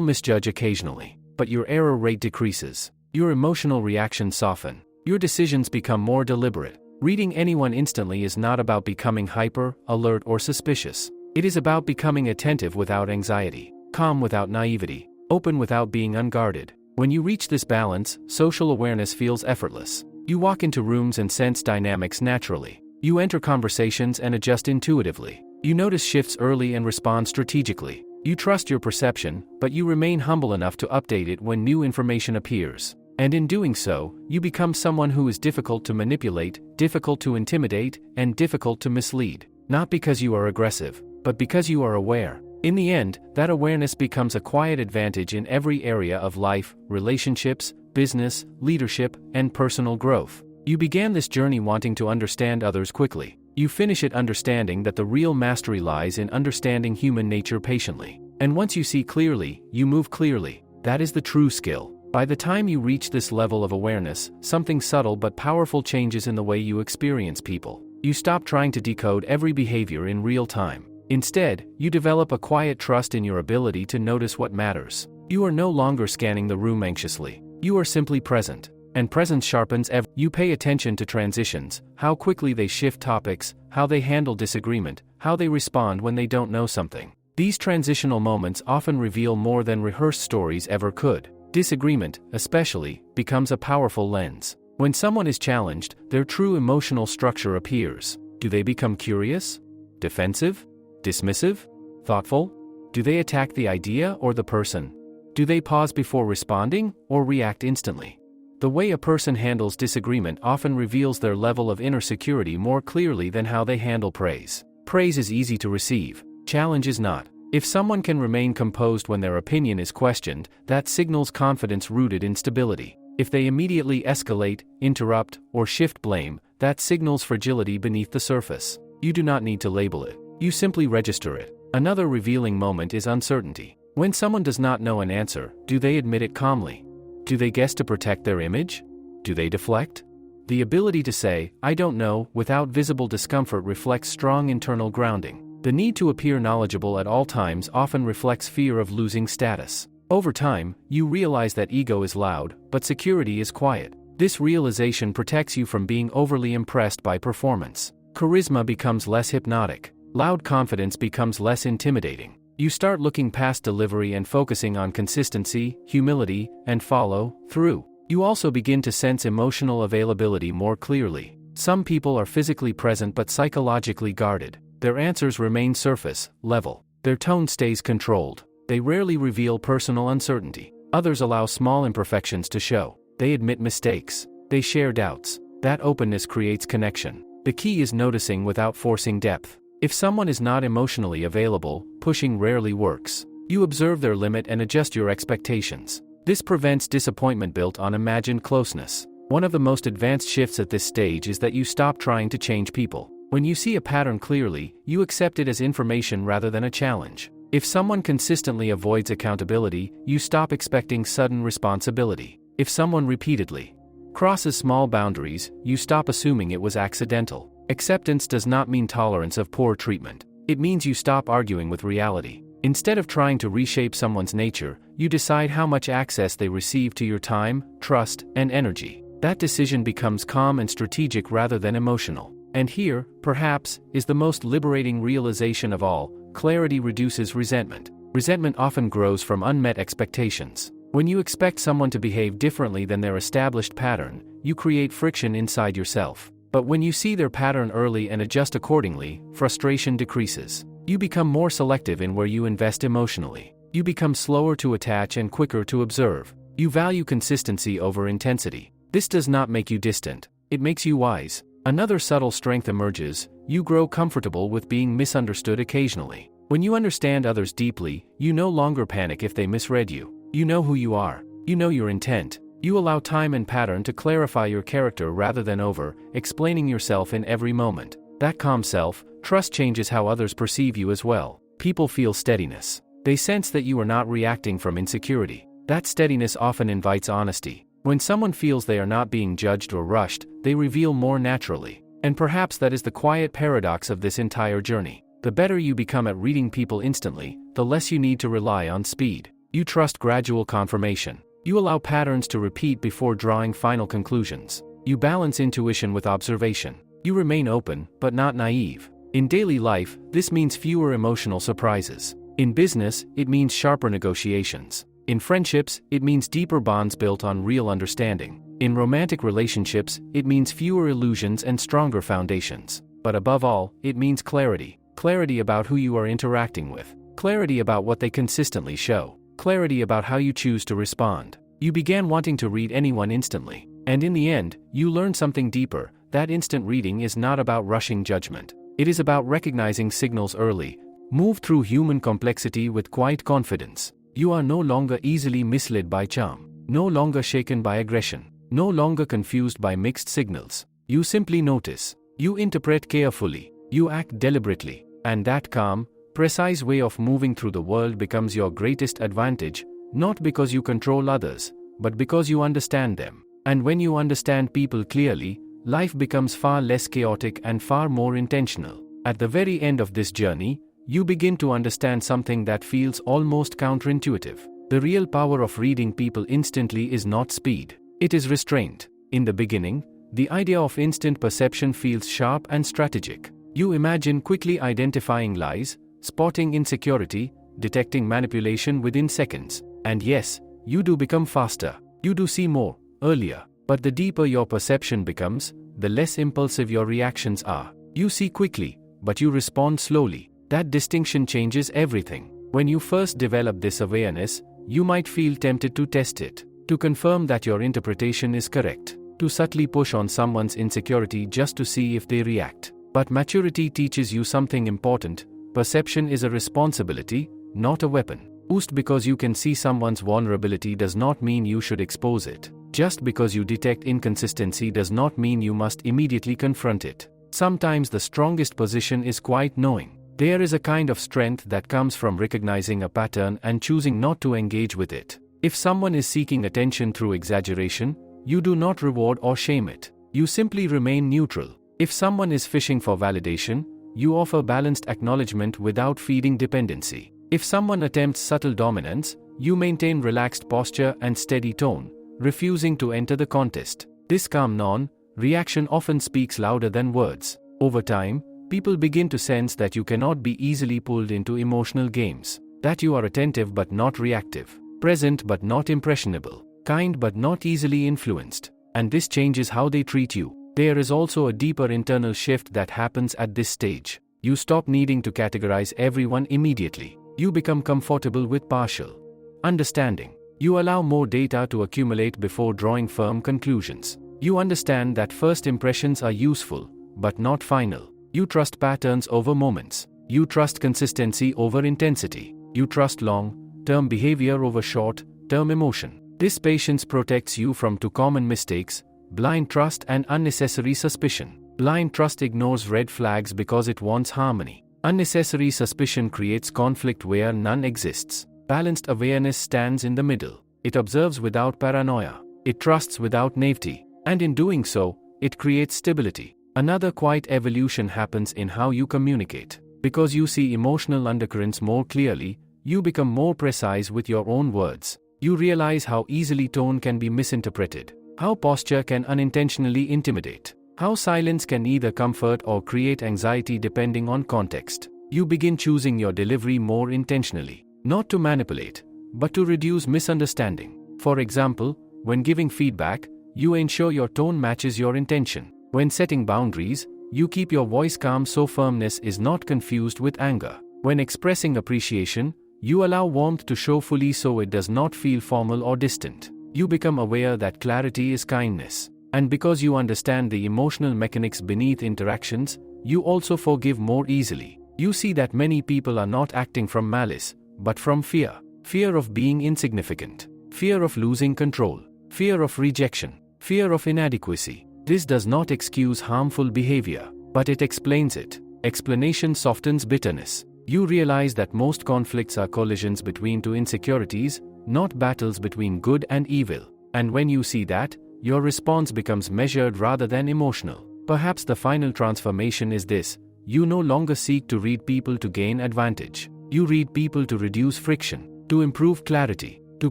misjudge occasionally. But your error rate decreases. Your emotional reactions soften. Your decisions become more deliberate. Reading anyone instantly is not about becoming hyper, alert, or suspicious. It is about becoming attentive without anxiety, calm without naivety, open without being unguarded. When you reach this balance, social awareness feels effortless. You walk into rooms and sense dynamics naturally. You enter conversations and adjust intuitively. You notice shifts early and respond strategically. You trust your perception, but you remain humble enough to update it when new information appears. And in doing so, you become someone who is difficult to manipulate, difficult to intimidate, and difficult to mislead. Not because you are aggressive, but because you are aware. In the end, that awareness becomes a quiet advantage in every area of life: relationships, business, leadership, and personal growth. You began this journey wanting to understand others quickly. You finish it understanding that the real mastery lies in understanding human nature patiently. And once you see clearly, you move clearly. That is the true skill. By the time you reach this level of awareness, something subtle but powerful changes in the way you experience people. You stop trying to decode every behavior in real time. Instead, you develop a quiet trust in your ability to notice what matters. You are no longer scanning the room anxiously. You are simply present. And presence sharpens every. You pay attention to transitions, how quickly they shift topics, how they handle disagreement, how they respond when they don't know something. These transitional moments often reveal more than rehearsed stories ever could. Disagreement, especially, becomes a powerful lens. When someone is challenged, their true emotional structure appears. Do they become curious? Defensive? Dismissive? Thoughtful? Do they attack the idea or the person? Do they pause before responding, or react instantly? The way a person handles disagreement often reveals their level of inner security more clearly than how they handle praise. Praise is easy to receive. Challenge is not. If someone can remain composed when their opinion is questioned, that signals confidence rooted in stability. If they immediately escalate, interrupt, or shift blame, that signals fragility beneath the surface. You do not need to label it. You simply register it. Another revealing moment is uncertainty. When someone does not know an answer, do they admit it calmly? Do they guess to protect their image? Do they deflect? The ability to say, "I don't know," without visible discomfort reflects strong internal grounding. The need to appear knowledgeable at all times often reflects fear of losing status. Over time, you realize that ego is loud, but security is quiet. This realization protects you from being overly impressed by performance. Charisma becomes less hypnotic. Loud confidence becomes less intimidating. You start looking past delivery and focusing on consistency, humility, and follow-through. You also begin to sense emotional availability more clearly. Some people are physically present but psychologically guarded. Their answers remain surface level. Their tone stays controlled. They rarely reveal personal uncertainty. Others allow small imperfections to show. They admit mistakes. They share doubts. That openness creates connection. The key is noticing without forcing depth. If someone is not emotionally available, pushing rarely works. You observe their limit and adjust your expectations. This prevents disappointment built on imagined closeness. One of the most advanced shifts at this stage is that you stop trying to change people. When you see a pattern clearly, you accept it as information rather than a challenge. If someone consistently avoids accountability, you stop expecting sudden responsibility. If someone repeatedly crosses small boundaries, you stop assuming it was accidental. Acceptance does not mean tolerance of poor treatment. It means you stop arguing with reality. Instead of trying to reshape someone's nature, you decide how much access they receive to your time, trust, and energy. That decision becomes calm and strategic rather than emotional. And here, perhaps, is the most liberating realization of all: clarity reduces resentment. Resentment often grows from unmet expectations. When you expect someone to behave differently than their established pattern, you create friction inside yourself. But when you see their pattern early and adjust accordingly, frustration decreases. You become more selective in where you invest emotionally. You become slower to attach and quicker to observe. You value consistency over intensity. This does not make you distant. It makes you wise. Another subtle strength emerges: you grow comfortable with being misunderstood occasionally. When you understand others deeply, you no longer panic if they misread you. You know who you are. You know your intent. You allow time and pattern to clarify your character rather than over-explaining yourself in every moment. That calm self-trust changes how others perceive you as well. People feel steadiness. They sense that you are not reacting from insecurity. That steadiness often invites honesty. When someone feels they are not being judged or rushed, they reveal more naturally. And perhaps that is the quiet paradox of this entire journey. The better you become at reading people instantly, the less you need to rely on speed. You trust gradual confirmation. You allow patterns to repeat before drawing final conclusions. You balance intuition with observation. You remain open, but not naive. In daily life, this means fewer emotional surprises. In business, it means sharper negotiations. In friendships, it means deeper bonds built on real understanding. In romantic relationships, it means fewer illusions and stronger foundations. But above all, it means clarity. Clarity about who you are interacting with. Clarity about what they consistently show. Clarity about how you choose to respond. You began wanting to read anyone instantly. And in the end, you learn something deeper. That instant reading is not about rushing judgment. It is about recognizing signals early. Move through human complexity with quiet confidence. You are no longer easily misled by charm. No longer shaken by aggression. No longer confused by mixed signals. You simply notice. You interpret carefully. You act deliberately. And that calm, precise way of moving through the world becomes your greatest advantage, not because you control others, but because you understand them. And when you understand people clearly, life becomes far less chaotic and far more intentional. At the very end of this journey, you begin to understand something that feels almost counterintuitive. The real power of reading people instantly is not speed. It is restraint. In the beginning, the idea of instant perception feels sharp and strategic. You imagine quickly identifying lies, spotting insecurity, detecting manipulation within seconds. And yes, you do become faster. You do see more, earlier. But the deeper your perception becomes, the less impulsive your reactions are. You see quickly, but you respond slowly. That distinction changes everything. When you first develop this awareness, you might feel tempted to test it, to confirm that your interpretation is correct, to subtly push on someone's insecurity just to see if they react. But maturity teaches you something important. Perception is a responsibility, not a weapon. Just because you can see someone's vulnerability does not mean you should expose it. Just because you detect inconsistency does not mean you must immediately confront it. Sometimes the strongest position is quiet knowing. There is a kind of strength that comes from recognizing a pattern and choosing not to engage with it. If someone is seeking attention through exaggeration, you do not reward or shame it. You simply remain neutral. If someone is fishing for validation, you offer balanced acknowledgement without feeding dependency. If someone attempts subtle dominance, you maintain relaxed posture and steady tone, refusing to enter the contest. This calm non-reaction often speaks louder than words. Over time, people begin to sense that you cannot be easily pulled into emotional games, that you are attentive but not reactive, present but not impressionable, kind but not easily influenced. And this changes how they treat you. There is also a deeper internal shift that happens at this stage. You stop needing to categorize everyone immediately. You become comfortable with partial understanding. You allow more data to accumulate before drawing firm conclusions. You understand that first impressions are useful, but not final. You trust patterns over moments. You trust consistency over intensity. You trust long-term behavior over short-term emotion. This patience protects you from two common mistakes: blind trust and unnecessary suspicion. Blind trust ignores red flags because it wants harmony. Unnecessary suspicion creates conflict where none exists. Balanced awareness stands in the middle. It observes without paranoia. It trusts without naivety. And in doing so, it creates stability. Another quiet evolution happens in how you communicate. Because you see emotional undercurrents more clearly, you become more precise with your own words. You realize how easily tone can be misinterpreted, how posture can unintentionally intimidate, how silence can either comfort or create anxiety depending on context. You begin choosing your delivery more intentionally, not to manipulate, but to reduce misunderstanding. For example, when giving feedback, you ensure your tone matches your intention. When setting boundaries, you keep your voice calm so firmness is not confused with anger. When expressing appreciation, you allow warmth to show fully so it does not feel formal or distant. You become aware that clarity is kindness. And because you understand the emotional mechanics beneath interactions, you also forgive more easily. You see that many people are not acting from malice, but from fear. Fear of being insignificant. Fear of losing control. Fear of rejection. Fear of inadequacy. This does not excuse harmful behavior, but it explains it. Explanation softens bitterness. You realize that most conflicts are collisions between two insecurities, not battles between good and evil. And when you see that, your response becomes measured rather than emotional. Perhaps the final transformation is this: you no longer seek to read people to gain advantage. You read people to reduce friction, to improve clarity, to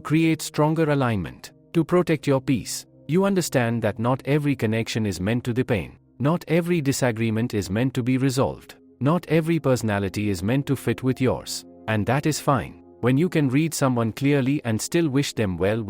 create stronger alignment, to protect your peace. You understand that not every connection is meant to the pain. Not every disagreement is meant to be resolved. Not every personality is meant to fit with yours. And that is fine. When you can read someone clearly and still wish them well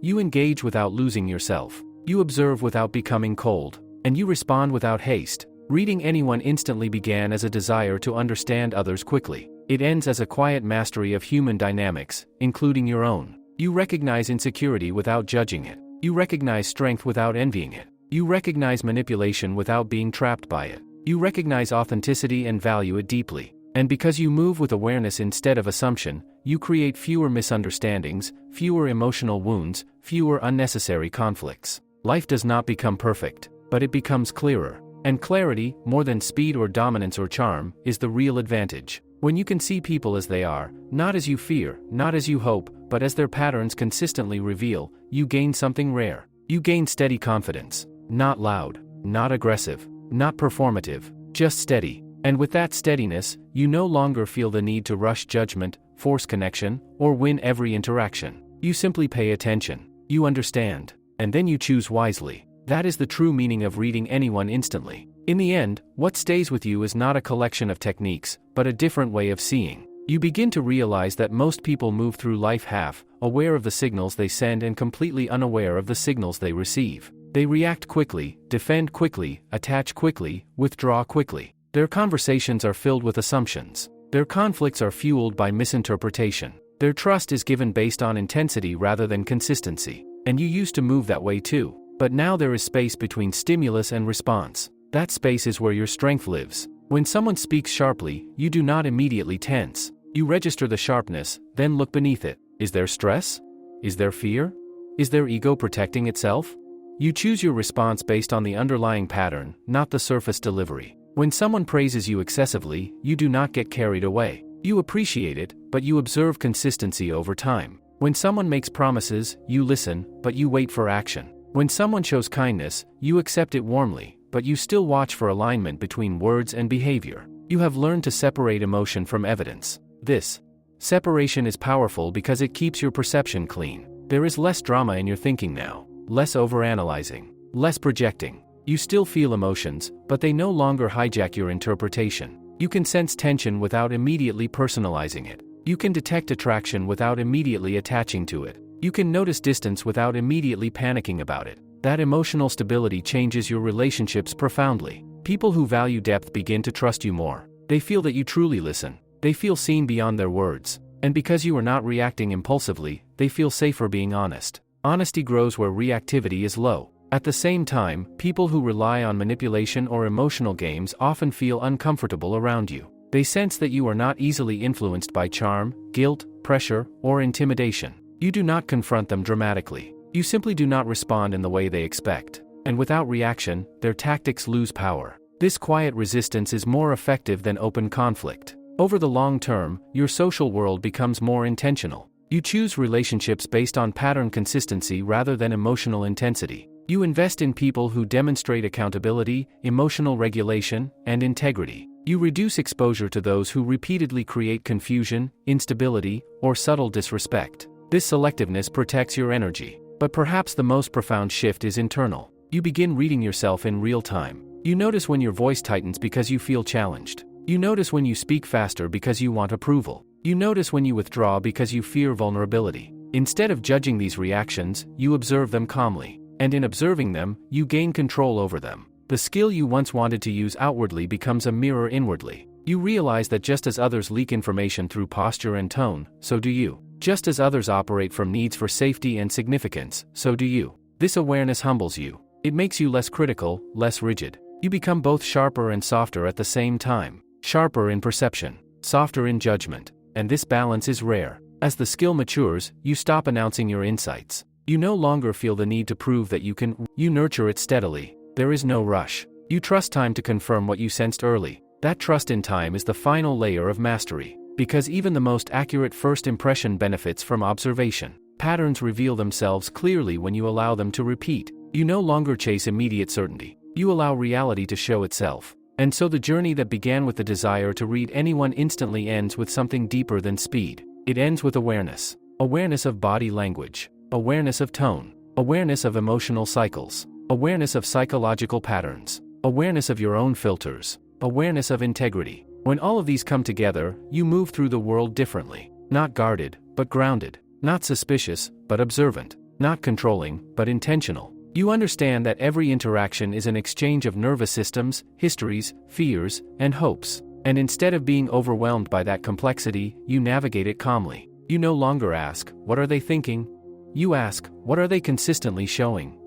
you engage without losing yourself. You observe without becoming cold. And you respond without haste. Reading anyone instantly began as a desire to understand others quickly. It ends as a quiet mastery of human dynamics, including your own. You recognize insecurity without judging it. You recognize strength without envying it. You recognize manipulation without being trapped by it. You recognize authenticity and value it deeply. And because you move with awareness instead of assumption, you create fewer misunderstandings, fewer emotional wounds, fewer unnecessary conflicts. Life does not become perfect, but it becomes clearer. And clarity, more than speed or dominance or charm, is the real advantage. When you can see people as they are, not as you fear, not as you hope, but as their patterns consistently reveal, you gain something rare. You gain steady confidence. Not loud, not aggressive, not performative, just steady. And with that steadiness, you no longer feel the need to rush judgment, force connection, or win every interaction. You simply pay attention. You understand. And then you choose wisely. That is the true meaning of reading anyone instantly. In the end, what stays with you is not a collection of techniques, but a different way of seeing. You begin to realize that most people move through life half aware of the signals they send and completely unaware of the signals they receive. They react quickly, defend quickly, attach quickly, withdraw quickly. Their conversations are filled with assumptions. Their conflicts are fueled by misinterpretation. Their trust is given based on intensity rather than consistency. And you used to move that way too. But now there is space between stimulus and response. That space is where your strength lives. When someone speaks sharply, you do not immediately tense. You register the sharpness, then look beneath it. Is there stress? Is there fear? Is there ego protecting itself? You choose your response based on the underlying pattern, not the surface delivery. When someone praises you excessively, you do not get carried away. You appreciate it, but you observe consistency over time. When someone makes promises, you listen, but you wait for action. When someone shows kindness, you accept it warmly, but you still watch for alignment between words and behavior. You have learned to separate emotion from evidence. This separation is powerful because it keeps your perception clean. There is less drama in your thinking now, less overanalyzing, less projecting. You still feel emotions, but they no longer hijack your interpretation. You can sense tension without immediately personalizing it. You can detect attraction without immediately attaching to it. You can notice distance without immediately panicking about it. That emotional stability changes your relationships profoundly. People who value depth begin to trust you more. They feel that you truly listen. They feel seen beyond their words. And because you are not reacting impulsively, they feel safer being honest. Honesty grows where reactivity is low. At the same time, people who rely on manipulation or emotional games often feel uncomfortable around you. They sense that you are not easily influenced by charm, guilt, pressure, or intimidation. You do not confront them dramatically. You simply do not respond in the way they expect. And without reaction, their tactics lose power. This quiet resistance is more effective than open conflict. Over the long term, your social world becomes more intentional. You choose relationships based on pattern consistency rather than emotional intensity. You invest in people who demonstrate accountability, emotional regulation, and integrity. You reduce exposure to those who repeatedly create confusion, instability, or subtle disrespect. This selectiveness protects your energy. But perhaps the most profound shift is internal. You begin reading yourself in real time. You notice when your voice tightens because you feel challenged. You notice when you speak faster because you want approval. You notice when you withdraw because you fear vulnerability. Instead of judging these reactions, you observe them calmly. And in observing them, you gain control over them. The skill you once wanted to use outwardly becomes a mirror inwardly. You realize that just as others leak information through posture and tone, so do you. Just as others operate from needs for safety and significance, so do you. This awareness humbles you. It makes you less critical, less rigid. You become both sharper and softer at the same time. Sharper in perception, softer in judgment. And this balance is rare. As the skill matures, you stop announcing your insights. You no longer feel the need to prove that you can. You nurture it steadily. There is no rush. You trust time to confirm what you sensed early. That trust in time is the final layer of mastery. Because even the most accurate first impression benefits from observation. Patterns reveal themselves clearly when you allow them to repeat. You no longer chase immediate certainty. You allow reality to show itself. And so the journey that began with the desire to read anyone instantly ends with something deeper than speed. It ends with awareness. Awareness of body language. Awareness of tone. Awareness of emotional cycles. Awareness of psychological patterns. Awareness of your own filters. Awareness of integrity. When all of these come together, you move through the world differently. Not guarded, but grounded. Not suspicious, but observant. Not controlling, but intentional. You understand that every interaction is an exchange of nervous systems, histories, fears, and hopes. And instead of being overwhelmed by that complexity, you navigate it calmly. You no longer ask, what are they thinking? You ask, what are they consistently showing?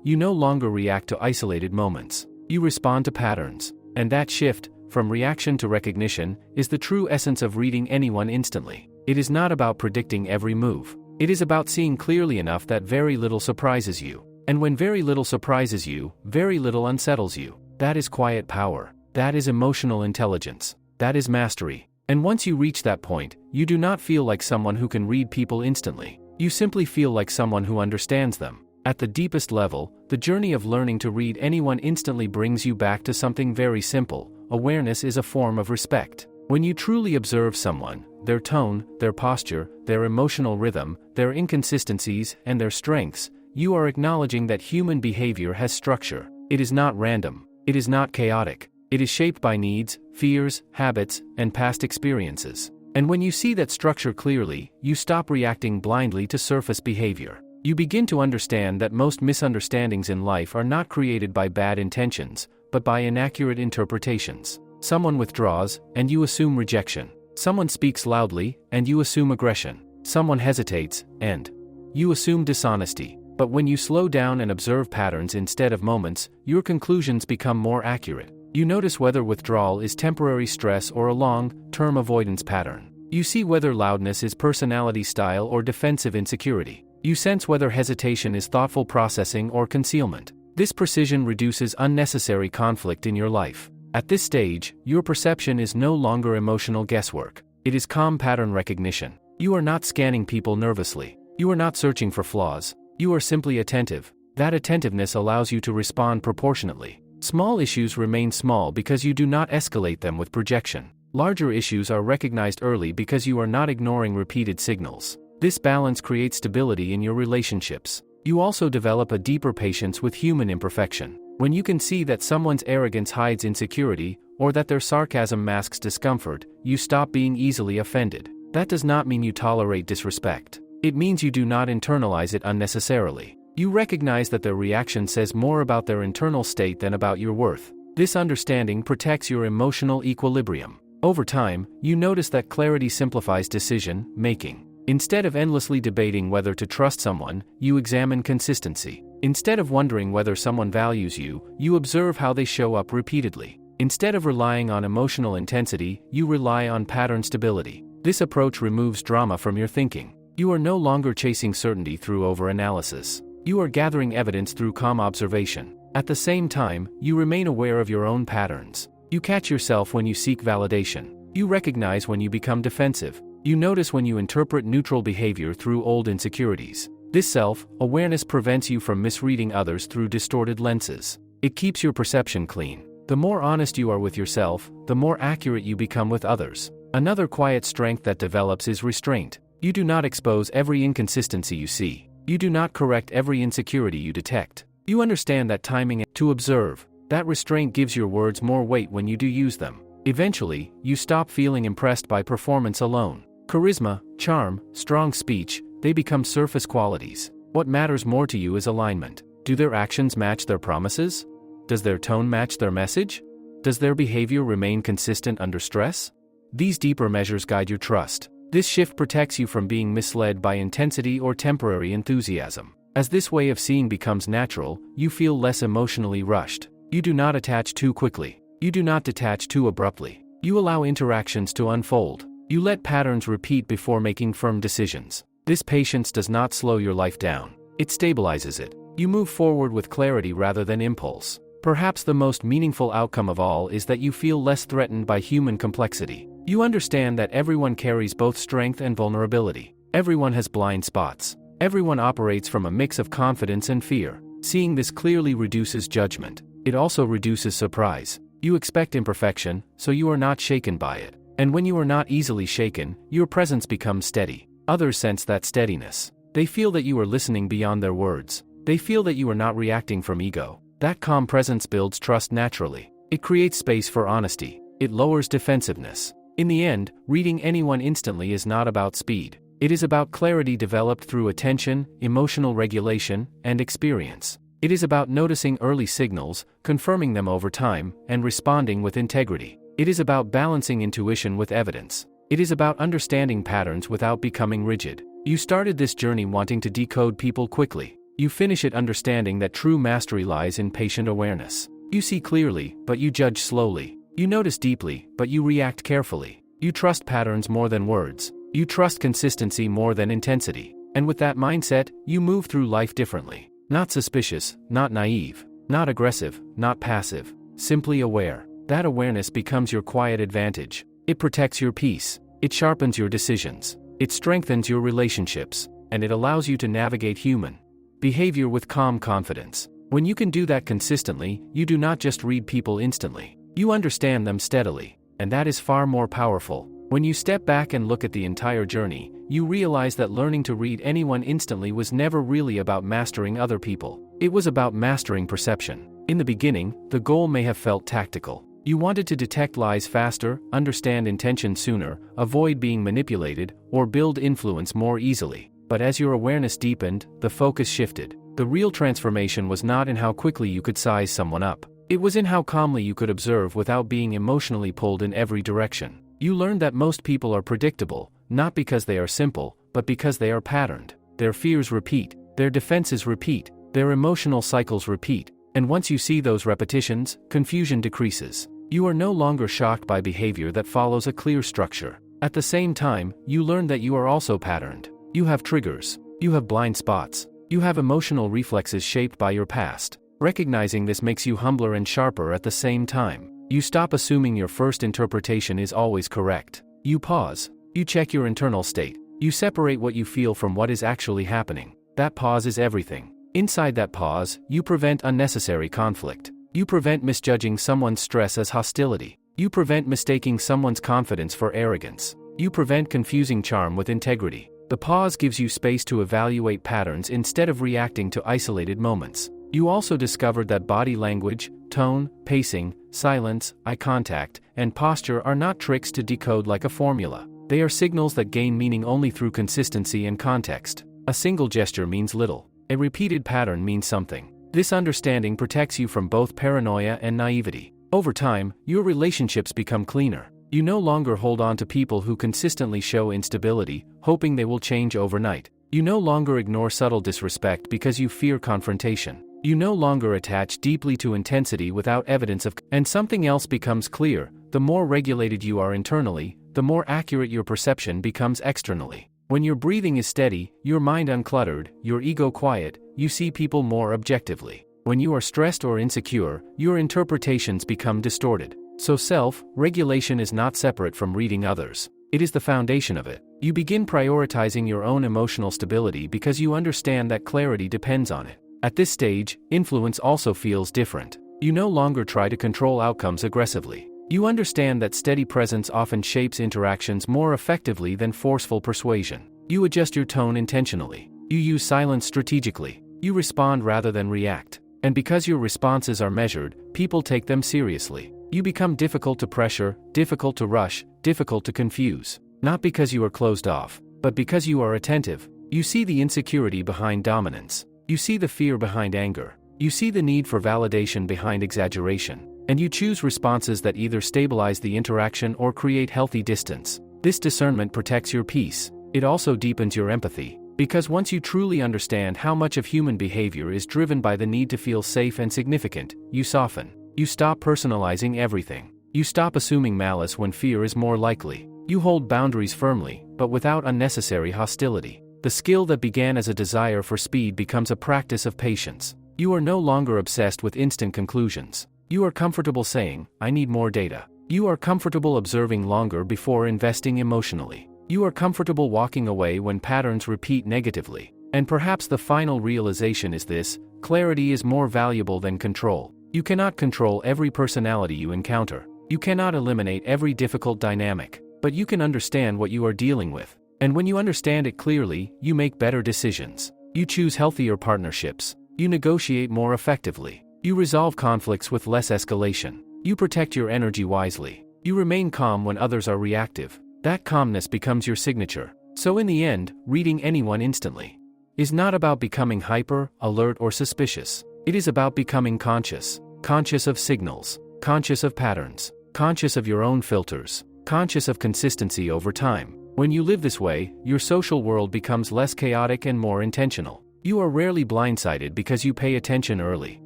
You no longer react to isolated moments. You respond to patterns. And that shift, from reaction to recognition, is the true essence of reading anyone instantly. It is not about predicting every move. It is about seeing clearly enough that very little surprises you. And when very little surprises you, very little unsettles you. That is quiet power. That is emotional intelligence. That is mastery. And once you reach that point, you do not feel like someone who can read people instantly. You simply feel like someone who understands them. At the deepest level, the journey of learning to read anyone instantly brings you back to something very simple. Awareness is a form of respect. When you truly observe someone, their tone, their posture, their emotional rhythm, their inconsistencies, and their strengths, you are acknowledging that human behavior has structure. It is not random. It is not chaotic. It is shaped by needs, fears, habits, and past experiences. And when you see that structure clearly, you stop reacting blindly to surface behavior. You begin to understand that most misunderstandings in life are not created by bad intentions, but by inaccurate interpretations. Someone withdraws, and you assume rejection. Someone speaks loudly, and you assume aggression. Someone hesitates, and you assume dishonesty. But when you slow down and observe patterns instead of moments, your conclusions become more accurate. You notice whether withdrawal is temporary stress or a long-term avoidance pattern. You see whether loudness is personality style or defensive insecurity. You sense whether hesitation is thoughtful processing or concealment. This precision reduces unnecessary conflict in your life. At this stage, your perception is no longer emotional guesswork. It is calm pattern recognition. You are not scanning people nervously. You are not searching for flaws. You are simply attentive. That attentiveness allows you to respond proportionately. Small issues remain small because you do not escalate them with projection. Larger issues are recognized early because you are not ignoring repeated signals. This balance creates stability in your relationships. You also develop a deeper patience with human imperfection. When you can see that someone's arrogance hides insecurity, or that their sarcasm masks discomfort, you stop being easily offended. That does not mean you tolerate disrespect. It means you do not internalize it unnecessarily. You recognize that their reaction says more about their internal state than about your worth. This understanding protects your emotional equilibrium. Over time, you notice that clarity simplifies decision-making. Instead of endlessly debating whether to trust someone, you examine consistency. Instead of wondering whether someone values you, you observe how they show up repeatedly. Instead of relying on emotional intensity, you rely on pattern stability. This approach removes drama from your thinking. You are no longer chasing certainty through overanalysis. You are gathering evidence through calm observation. At the same time, you remain aware of your own patterns. You catch yourself when you seek validation. You recognize when you become defensive. You notice when you interpret neutral behavior through old insecurities. This self-awareness prevents you from misreading others through distorted lenses. It keeps your perception clean. The more honest you are with yourself, the more accurate you become with others. Another quiet strength that develops is restraint. You do not expose every inconsistency you see. You do not correct every insecurity you detect. You understand that timing to observe. That restraint gives your words more weight when you do use them. Eventually, you stop feeling impressed by performance alone. Charisma, charm, strong speech, they become surface qualities. What matters more to you is alignment. Do their actions match their promises? Does their tone match their message? Does their behavior remain consistent under stress? These deeper measures guide your trust. This shift protects you from being misled by intensity or temporary enthusiasm. As this way of seeing becomes natural, you feel less emotionally rushed. You do not attach too quickly. You do not detach too abruptly. You allow interactions to unfold. You let patterns repeat before making firm decisions. This patience does not slow your life down. It stabilizes it. You move forward with clarity rather than impulse. Perhaps the most meaningful outcome of all is that you feel less threatened by human complexity. You understand that everyone carries both strength and vulnerability. Everyone has blind spots. Everyone operates from a mix of confidence and fear. Seeing this clearly reduces judgment. It also reduces surprise. You expect imperfection, so you are not shaken by it. And when you are not easily shaken, your presence becomes steady. Others sense that steadiness. They feel that you are listening beyond their words. They feel that you are not reacting from ego. That calm presence builds trust naturally. It creates space for honesty. It lowers defensiveness. In the end, reading anyone instantly is not about speed. It is about clarity developed through attention, emotional regulation, and experience. It is about noticing early signals, confirming them over time, and responding with integrity. It is about balancing intuition with evidence. It is about understanding patterns without becoming rigid. You started this journey wanting to decode people quickly. You finish it understanding that true mastery lies in patient awareness. You see clearly, but you judge slowly. You notice deeply, but you react carefully. You trust patterns more than words. You trust consistency more than intensity. And with that mindset, you move through life differently. Not suspicious, not naive, not aggressive, not passive, simply aware. That awareness becomes your quiet advantage. It protects your peace. It sharpens your decisions. It strengthens your relationships. And it allows you to navigate human behavior with calm confidence. When you can do that consistently, you do not just read people instantly. You understand them steadily. And that is far more powerful. When you step back and look at the entire journey, you realize that learning to read anyone instantly was never really about mastering other people. It was about mastering perception. In the beginning, the goal may have felt tactical. You wanted to detect lies faster, understand intention sooner, avoid being manipulated, or build influence more easily. But as your awareness deepened, the focus shifted. The real transformation was not in how quickly you could size someone up. It was in how calmly you could observe without being emotionally pulled in every direction. You learned that most people are predictable, not because they are simple, but because they are patterned. Their fears repeat, their defenses repeat, their emotional cycles repeat. And once you see those repetitions, confusion decreases. You are no longer shocked by behavior that follows a clear structure. At the same time, you learn that you are also patterned. You have triggers. You have blind spots. You have emotional reflexes shaped by your past. Recognizing this makes you humbler and sharper at the same time. You stop assuming your first interpretation is always correct. You pause. You check your internal state. You separate what you feel from what is actually happening. That pause is everything. Inside that pause, you prevent unnecessary conflict. You prevent misjudging someone's stress as hostility. You prevent mistaking someone's confidence for arrogance. You prevent confusing charm with integrity. The pause gives you space to evaluate patterns instead of reacting to isolated moments. You also discovered that body language, tone, pacing, silence, eye contact, and posture are not tricks to decode like a formula. They are signals that gain meaning only through consistency and context. A single gesture means little. A repeated pattern means something. This understanding protects you from both paranoia and naivety. Over time, your relationships become cleaner. You no longer hold on to people who consistently show instability, hoping they will change overnight. You no longer ignore subtle disrespect because you fear confrontation. You no longer attach deeply to intensity without evidence of. And something else becomes clear: the more regulated you are internally, the more accurate your perception becomes externally. When your breathing is steady, your mind uncluttered, your ego quiet, you see people more objectively. When you are stressed or insecure, your interpretations become distorted. So self-regulation is not separate from reading others. It is the foundation of it. You begin prioritizing your own emotional stability because you understand that clarity depends on it. At this stage, influence also feels different. You no longer try to control outcomes aggressively. You understand that steady presence often shapes interactions more effectively than forceful persuasion. You adjust your tone intentionally. You use silence strategically. You respond rather than react. And because your responses are measured, people take them seriously. You become difficult to pressure, difficult to rush, difficult to confuse. Not because you are closed off, but because you are attentive. You see the insecurity behind dominance. You see the fear behind anger. You see the need for validation behind exaggeration. And you choose responses that either stabilize the interaction or create healthy distance. This discernment protects your peace. It also deepens your empathy. Because once you truly understand how much of human behavior is driven by the need to feel safe and significant, you soften. You stop personalizing everything. You stop assuming malice when fear is more likely. You hold boundaries firmly, but without unnecessary hostility. The skill that began as a desire for speed becomes a practice of patience. You are no longer obsessed with instant conclusions. You are comfortable saying, "I need more data." You are comfortable observing longer before investing emotionally. You are comfortable walking away when patterns repeat negatively. And perhaps the final realization is this: clarity is more valuable than control. You cannot control every personality you encounter. You cannot eliminate every difficult dynamic. But you can understand what you are dealing with. And when you understand it clearly, you make better decisions. You choose healthier partnerships. You negotiate more effectively. You resolve conflicts with less escalation. You protect your energy wisely. You remain calm when others are reactive. That calmness becomes your signature. So in the end, reading anyone instantly is not about becoming hyper, alert, or suspicious. It is about becoming conscious. Conscious of signals. Conscious of patterns. Conscious of your own filters. Conscious of consistency over time. When you live this way, your social world becomes less chaotic and more intentional. You are rarely blindsided because you pay attention early.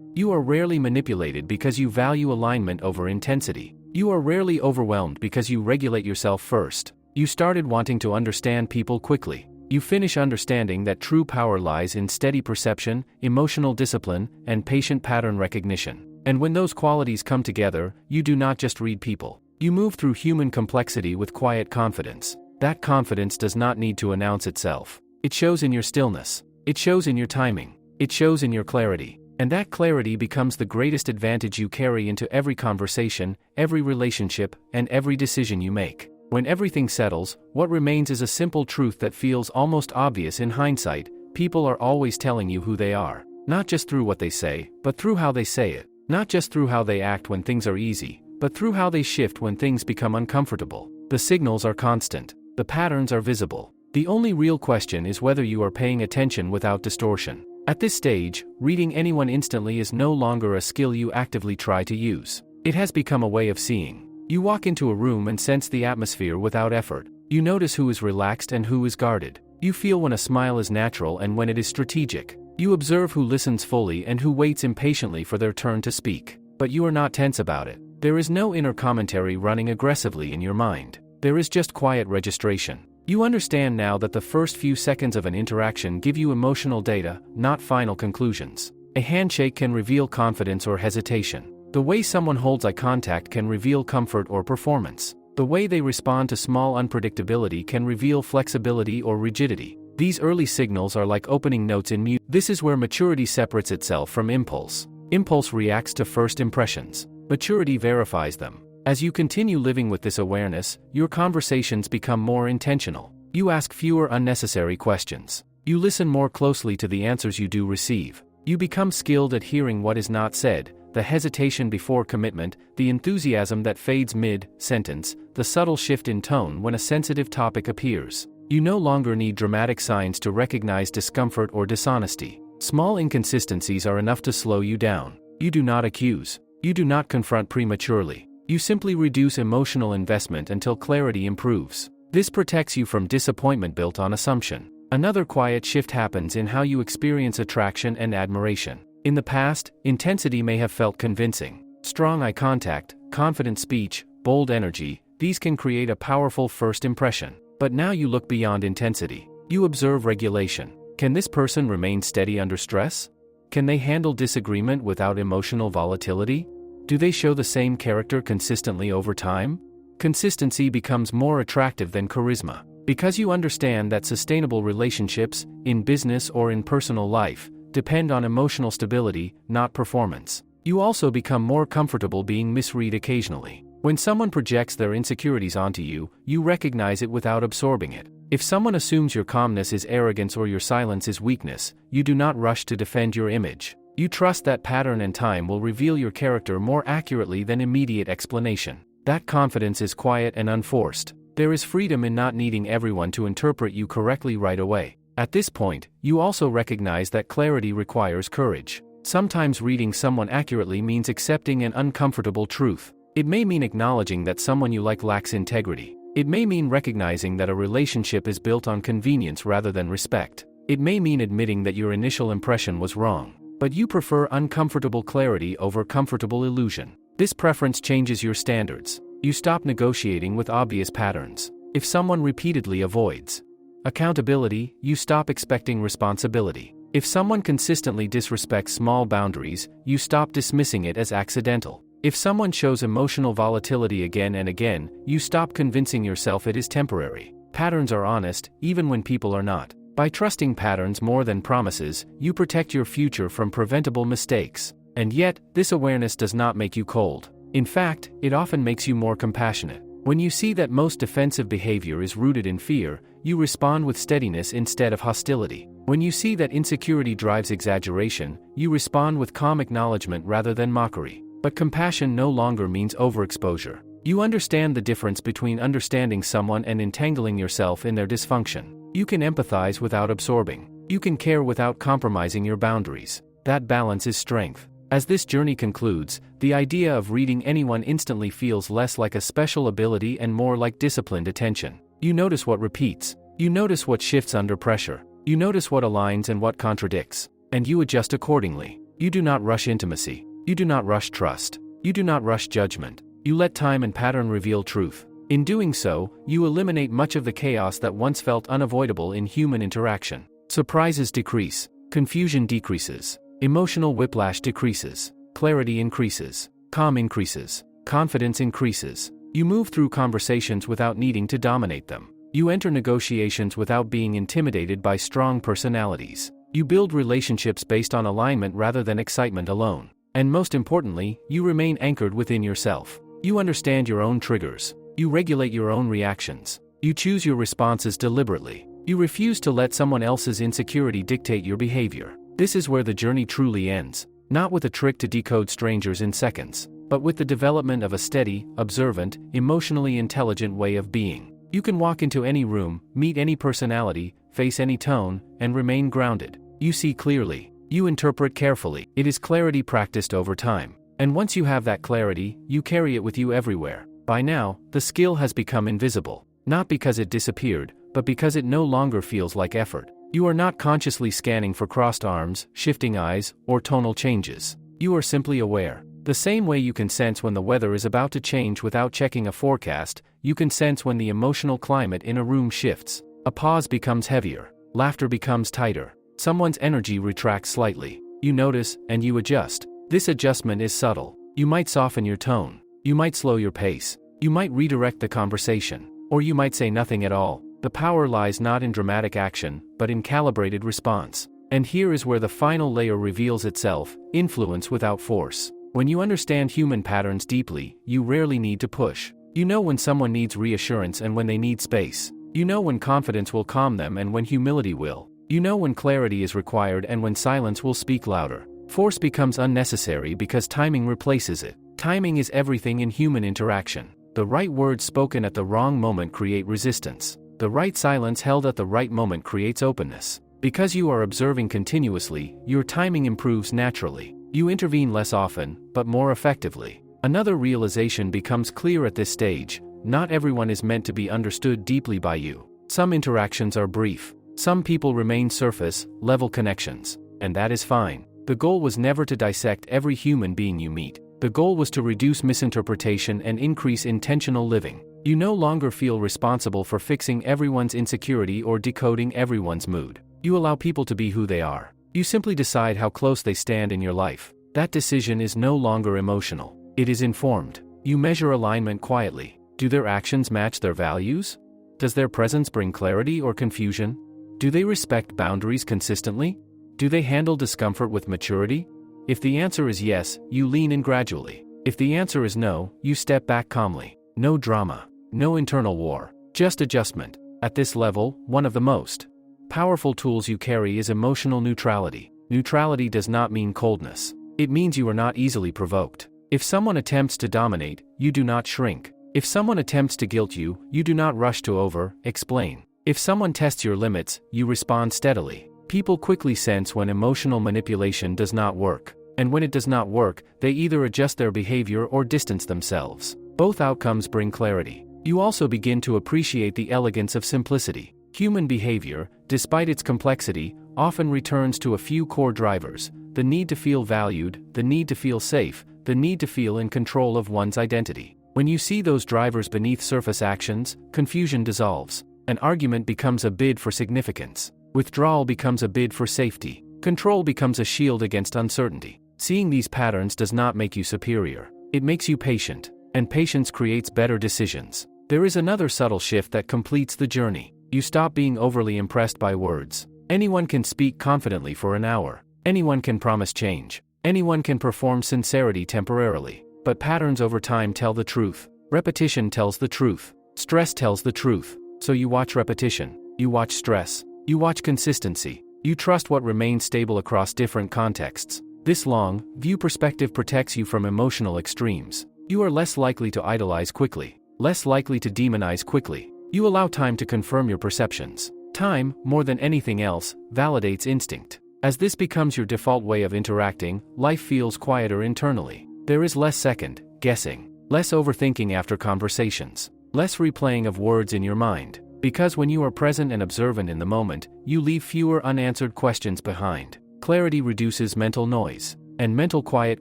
You are rarely manipulated because you value alignment over intensity. You are rarely overwhelmed because you regulate yourself first. You started wanting to understand people quickly. You finish understanding that true power lies in steady perception, emotional discipline, and patient pattern recognition. And when those qualities come together, you do not just read people. You move through human complexity with quiet confidence. That confidence does not need to announce itself. It shows in your stillness. It shows in your timing. It shows in your clarity. And that clarity becomes the greatest advantage you carry into every conversation, every relationship, and every decision you make. When everything settles, what remains is a simple truth that feels almost obvious in hindsight: people are always telling you who they are. Not just through what they say, but through how they say it. Not just through how they act when things are easy, but through how they shift when things become uncomfortable. The signals are constant. The patterns are visible. The only real question is whether you are paying attention without distortion. At this stage, reading anyone instantly is no longer a skill you actively try to use. It has become a way of seeing. You walk into a room and sense the atmosphere without effort. You notice who is relaxed and who is guarded. You feel when a smile is natural and when it is strategic. You observe who listens fully and who waits impatiently for their turn to speak. But you are not tense about it. There is no inner commentary running aggressively in your mind. There is just quiet registration. You understand now that the first few seconds of an interaction give you emotional data, not final conclusions. A handshake can reveal confidence or hesitation. The way someone holds eye contact can reveal comfort or performance. The way they respond to small unpredictability can reveal flexibility or rigidity. These early signals are like opening notes in music. This is where maturity separates itself from impulse. Impulse reacts to first impressions. Maturity verifies them. As you continue living with this awareness, your conversations become more intentional. You ask fewer unnecessary questions. You listen more closely to the answers you do receive. You become skilled at hearing what is not said, the hesitation before commitment, the enthusiasm that fades mid-sentence, the subtle shift in tone when a sensitive topic appears. You no longer need dramatic signs to recognize discomfort or dishonesty. Small inconsistencies are enough to slow you down. You do not accuse. You do not confront prematurely. You simply reduce emotional investment until clarity improves. This protects you from disappointment built on assumption. Another quiet shift happens in how you experience attraction and admiration. In the past, intensity may have felt convincing. Strong eye contact, confident speech, bold energy, these can create a powerful first impression. But now you look beyond intensity. You observe regulation. Can this person remain steady under stress? Can they handle disagreement without emotional volatility? Do they show the same character consistently over time? Consistency becomes more attractive than charisma. Because you understand that sustainable relationships, in business or in personal life, depend on emotional stability, not performance. You also become more comfortable being misread occasionally. When someone projects their insecurities onto you, you recognize it without absorbing it. If someone assumes your calmness is arrogance or your silence is weakness, you do not rush to defend your image. You trust that pattern and time will reveal your character more accurately than immediate explanation. That confidence is quiet and unforced. There is freedom in not needing everyone to interpret you correctly right away. At this point, you also recognize that clarity requires courage. Sometimes reading someone accurately means accepting an uncomfortable truth. It may mean acknowledging that someone you like lacks integrity. It may mean recognizing that a relationship is built on convenience rather than respect. It may mean admitting that your initial impression was wrong. But you prefer uncomfortable clarity over comfortable illusion. This preference changes your standards. You stop negotiating with obvious patterns. If someone repeatedly avoids accountability, you stop expecting responsibility. If someone consistently disrespects small boundaries, you stop dismissing it as accidental. If someone shows emotional volatility again and again, you stop convincing yourself it is temporary. Patterns are honest, even when people are not. By trusting patterns more than promises, you protect your future from preventable mistakes. And yet, this awareness does not make you cold. In fact, it often makes you more compassionate. When you see that most defensive behavior is rooted in fear, you respond with steadiness instead of hostility. When you see that insecurity drives exaggeration, you respond with calm acknowledgement rather than mockery. But compassion no longer means overexposure. You understand the difference between understanding someone and entangling yourself in their dysfunction. You can empathize without absorbing. You can care without compromising your boundaries. That balance is strength. As this journey concludes, the idea of reading anyone instantly feels less like a special ability and more like disciplined attention. You notice what repeats. You notice what shifts under pressure. You notice what aligns and what contradicts. And you adjust accordingly. You do not rush intimacy. You do not rush trust. You do not rush judgment. You let time and pattern reveal truth. In doing so, you eliminate much of the chaos that once felt unavoidable in human interaction. Surprises decrease. Confusion decreases. Emotional whiplash decreases. Clarity increases. Calm increases. Confidence increases. You move through conversations without needing to dominate them. You enter negotiations without being intimidated by strong personalities. You build relationships based on alignment rather than excitement alone. And most importantly, you remain anchored within yourself. You understand your own triggers. You regulate your own reactions. You choose your responses deliberately. You refuse to let someone else's insecurity dictate your behavior. This is where the journey truly ends. Not with a trick to decode strangers in seconds, but with the development of a steady, observant, emotionally intelligent way of being. You can walk into any room, meet any personality, face any tone, and remain grounded. You see clearly. You interpret carefully. It is clarity practiced over time. And once you have that clarity, you carry it with you everywhere. By now, the skill has become invisible. Not because it disappeared, but because it no longer feels like effort. You are not consciously scanning for crossed arms, shifting eyes, or tonal changes. You are simply aware. The same way you can sense when the weather is about to change without checking a forecast, you can sense when the emotional climate in a room shifts. A pause becomes heavier. Laughter becomes tighter. Someone's energy retracts slightly. You notice, and you adjust. This adjustment is subtle. You might soften your tone. You might slow your pace. You might redirect the conversation. Or you might say nothing at all. The power lies not in dramatic action, but in calibrated response. And here is where the final layer reveals itself: influence without force. When you understand human patterns deeply, you rarely need to push. You know when someone needs reassurance and when they need space. You know when confidence will calm them and when humility will. You know when clarity is required and when silence will speak louder. Force becomes unnecessary because timing replaces it. Timing is everything in human interaction. The right words spoken at the wrong moment create resistance. The right silence held at the right moment creates openness. Because you are observing continuously, your timing improves naturally. You intervene less often, but more effectively. Another realization becomes clear at this stage: not everyone is meant to be understood deeply by you. Some interactions are brief. Some people remain surface, level connections. And that is fine. The goal was never to dissect every human being you meet. The goal was to reduce misinterpretation and increase intentional living. You no longer feel responsible for fixing everyone's insecurity or decoding everyone's mood. You allow people to be who they are. You simply decide how close they stand in your life. That decision is no longer emotional. It is informed. You measure alignment quietly. Do their actions match their values? Does their presence bring clarity or confusion? Do they respect boundaries consistently? Do they handle discomfort with maturity? If the answer is yes, you lean in gradually. If the answer is no, you step back calmly. No drama. No internal war. Just adjustment. At this level, one of the most powerful tools you carry is emotional neutrality. Neutrality does not mean coldness. It means you are not easily provoked. If someone attempts to dominate, you do not shrink. If someone attempts to guilt you, you do not rush to over-explain. If someone tests your limits, you respond steadily. People quickly sense when emotional manipulation does not work. And when it does not work, they either adjust their behavior or distance themselves. Both outcomes bring clarity. You also begin to appreciate the elegance of simplicity. Human behavior, despite its complexity, often returns to a few core drivers: the need to feel valued, the need to feel safe, the need to feel in control of one's identity. When you see those drivers beneath surface actions, confusion dissolves. An argument becomes a bid for significance. Withdrawal becomes a bid for safety. Control becomes a shield against uncertainty. Seeing these patterns does not make you superior. It makes you patient. And patience creates better decisions. There is another subtle shift that completes the journey. You stop being overly impressed by words. Anyone can speak confidently for an hour. Anyone can promise change. Anyone can perform sincerity temporarily. But patterns over time tell the truth. Repetition tells the truth. Stress tells the truth. So you watch repetition. You watch stress. You watch consistency. You trust what remains stable across different contexts. This long view perspective protects you from emotional extremes. You are less likely to idolize quickly. Less likely to demonize quickly. You allow time to confirm your perceptions. Time, more than anything else, validates instinct. As this becomes your default way of interacting, life feels quieter internally. There is less second-guessing. Less overthinking after conversations. Less replaying of words in your mind. Because when you are present and observant in the moment, you leave fewer unanswered questions behind. Clarity reduces mental noise. And mental quiet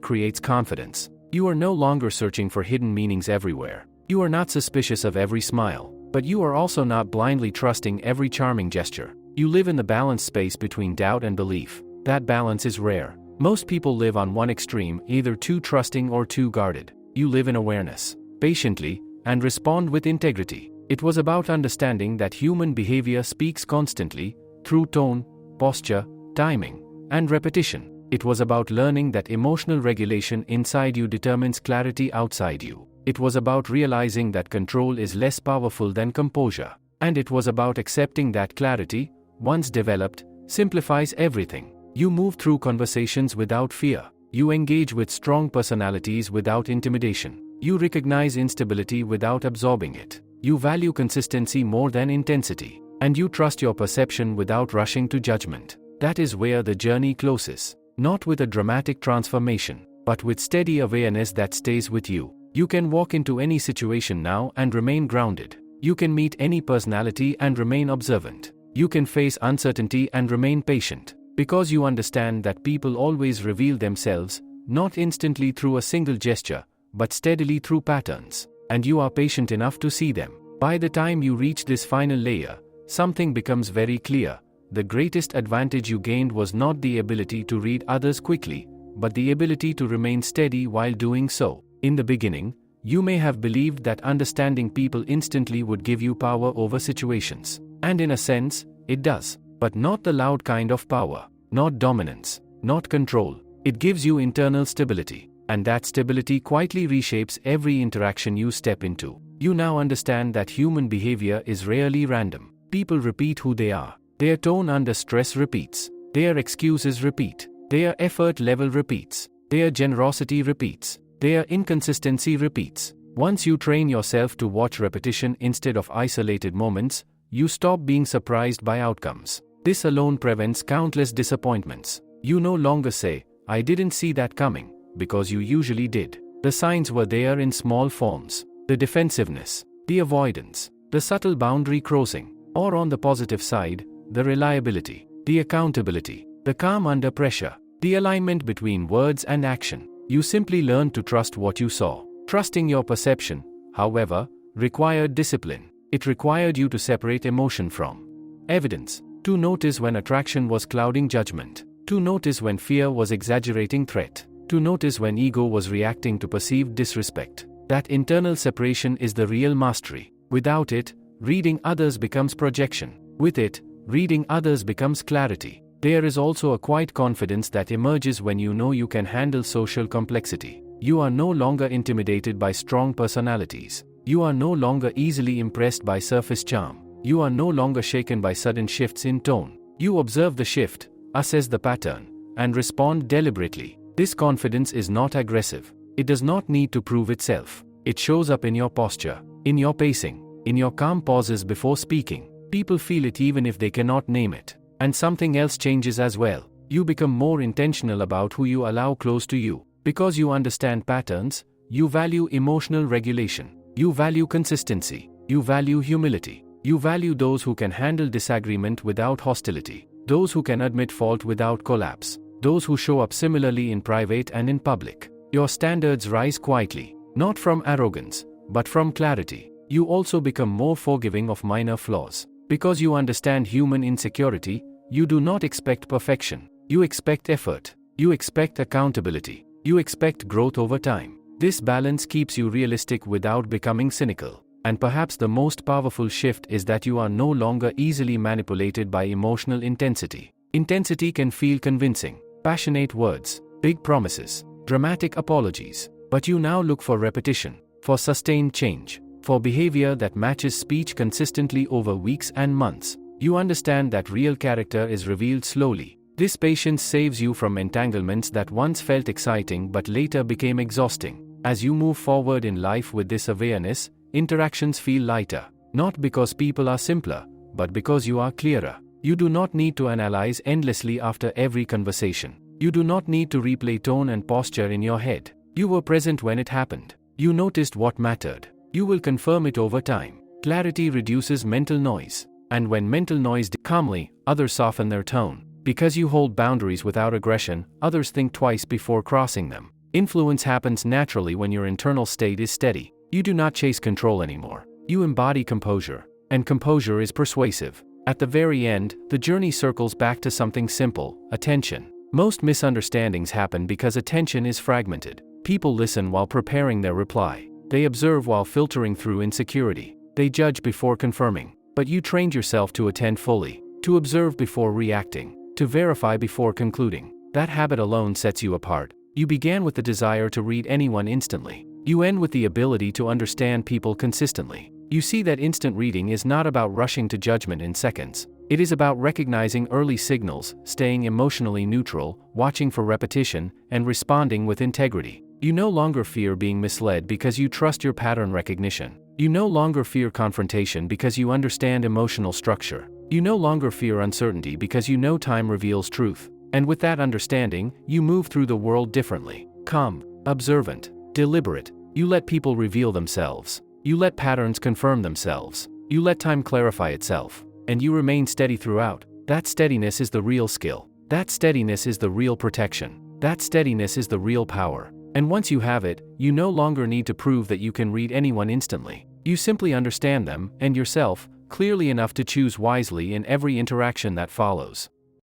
creates confidence. You are no longer searching for hidden meanings everywhere. You are not suspicious of every smile. But you are also not blindly trusting every charming gesture. You live in the balanced space between doubt and belief. That balance is rare. Most people live on one extreme, either too trusting or too guarded. You live in awareness, patiently, and respond with integrity. It was about understanding that human behavior speaks constantly, through tone, posture, timing, and repetition. It was about learning that emotional regulation inside you determines clarity outside you. It was about realizing that control is less powerful than composure. And it was about accepting that clarity, once developed, simplifies everything. You move through conversations without fear. You engage with strong personalities without intimidation. You recognize instability without absorbing it. You value consistency more than intensity. And you trust your perception without rushing to judgment. That is where the journey closes. Not with a dramatic transformation, but with steady awareness that stays with you. You can walk into any situation now and remain grounded. You can meet any personality and remain observant. You can face uncertainty and remain patient. Because you understand that people always reveal themselves, not instantly through a single gesture, but steadily through patterns. And you are patient enough to see them. By the time you reach this final layer, something becomes very clear. The greatest advantage you gained was not the ability to read others quickly, but the ability to remain steady while doing so. In the beginning, you may have believed that understanding people instantly would give you power over situations. And in a sense, it does. But not the loud kind of power, not dominance, not control. It gives you internal stability. And that stability quietly reshapes every interaction you step into. You now understand that human behavior is rarely random. People repeat who they are. Their tone under stress repeats. Their excuses repeat. Their effort level repeats. Their generosity repeats. Their inconsistency repeats. Once you train yourself to watch repetition instead of isolated moments, you stop being surprised by outcomes. This alone prevents countless disappointments. You no longer say, "I didn't see that coming," because you usually did. The signs were there in small forms. The defensiveness, the avoidance, the subtle boundary crossing, or on the positive side, the reliability, the accountability, the calm under pressure, the alignment between words and action. You simply learned to trust what you saw. Trusting your perception, however, required discipline. It required you to separate emotion from evidence, to notice when attraction was clouding judgment, to notice when fear was exaggerating threat, to notice when ego was reacting to perceived disrespect. That internal separation is the real mastery. Without it, reading others becomes projection. With it, reading others becomes clarity. There is also a quiet confidence that emerges when you know you can handle social complexity. You are no longer intimidated by strong personalities. You are no longer easily impressed by surface charm. You are no longer shaken by sudden shifts in tone. You observe the shift, assess the pattern, and respond deliberately. This confidence is not aggressive. It does not need to prove itself. It shows up in your posture, in your pacing, in your calm pauses before speaking. People feel it even if they cannot name it. And something else changes as well. You become more intentional about who you allow close to you. Because you understand patterns, you value emotional regulation. You value consistency. You value humility. You value those who can handle disagreement without hostility. Those who can admit fault without collapse. Those who show up similarly in private and in public. Your standards rise quietly, not from arrogance, but from clarity. You also become more forgiving of minor flaws. Because you understand human insecurity, you do not expect perfection. You expect effort. You expect accountability. You expect growth over time. This balance keeps you realistic without becoming cynical. And perhaps the most powerful shift is that you are no longer easily manipulated by emotional intensity. Intensity can feel convincing, passionate words, big promises, dramatic apologies. But you now look for repetition, for sustained change, for behavior that matches speech consistently over weeks and months. You understand that real character is revealed slowly. This patience saves you from entanglements that once felt exciting but later became exhausting. As you move forward in life with this awareness, interactions feel lighter, not because people are simpler, but because you are clearer. You do not need to analyze endlessly after every conversation. You do not need to replay tone and posture in your head. You were present when it happened. You noticed what mattered. You will confirm it over time. Clarity reduces mental noise. And when mental noise calmly, others soften their tone. Because you hold boundaries without aggression, others think twice before crossing them. Influence happens naturally when your internal state is steady. You do not chase control anymore. You embody composure. And composure is persuasive. At the very end, the journey circles back to something simple: attention. Most misunderstandings happen because attention is fragmented. People listen while preparing their reply. They observe while filtering through insecurity. They judge before confirming. But you trained yourself to attend fully, to observe before reacting, to verify before concluding. That habit alone sets you apart. You began with the desire to read anyone instantly. You end with the ability to understand people consistently. You see that instant reading is not about rushing to judgment in seconds. It is about recognizing early signals, staying emotionally neutral, watching for repetition, and responding with integrity. You no longer fear being misled because you trust your pattern recognition. You no longer fear confrontation because you understand emotional structure. You no longer fear uncertainty because you know time reveals truth. And with that understanding, you move through the world differently. Calm, observant, deliberate. You let people reveal themselves. You let patterns confirm themselves. You let time clarify itself. And you remain steady throughout. That steadiness is the real skill. That steadiness is the real protection. That steadiness is the real power. And once you have it, you no longer need to prove that you can read anyone instantly. You simply understand them, and yourself, clearly enough to choose wisely in every interaction that follows.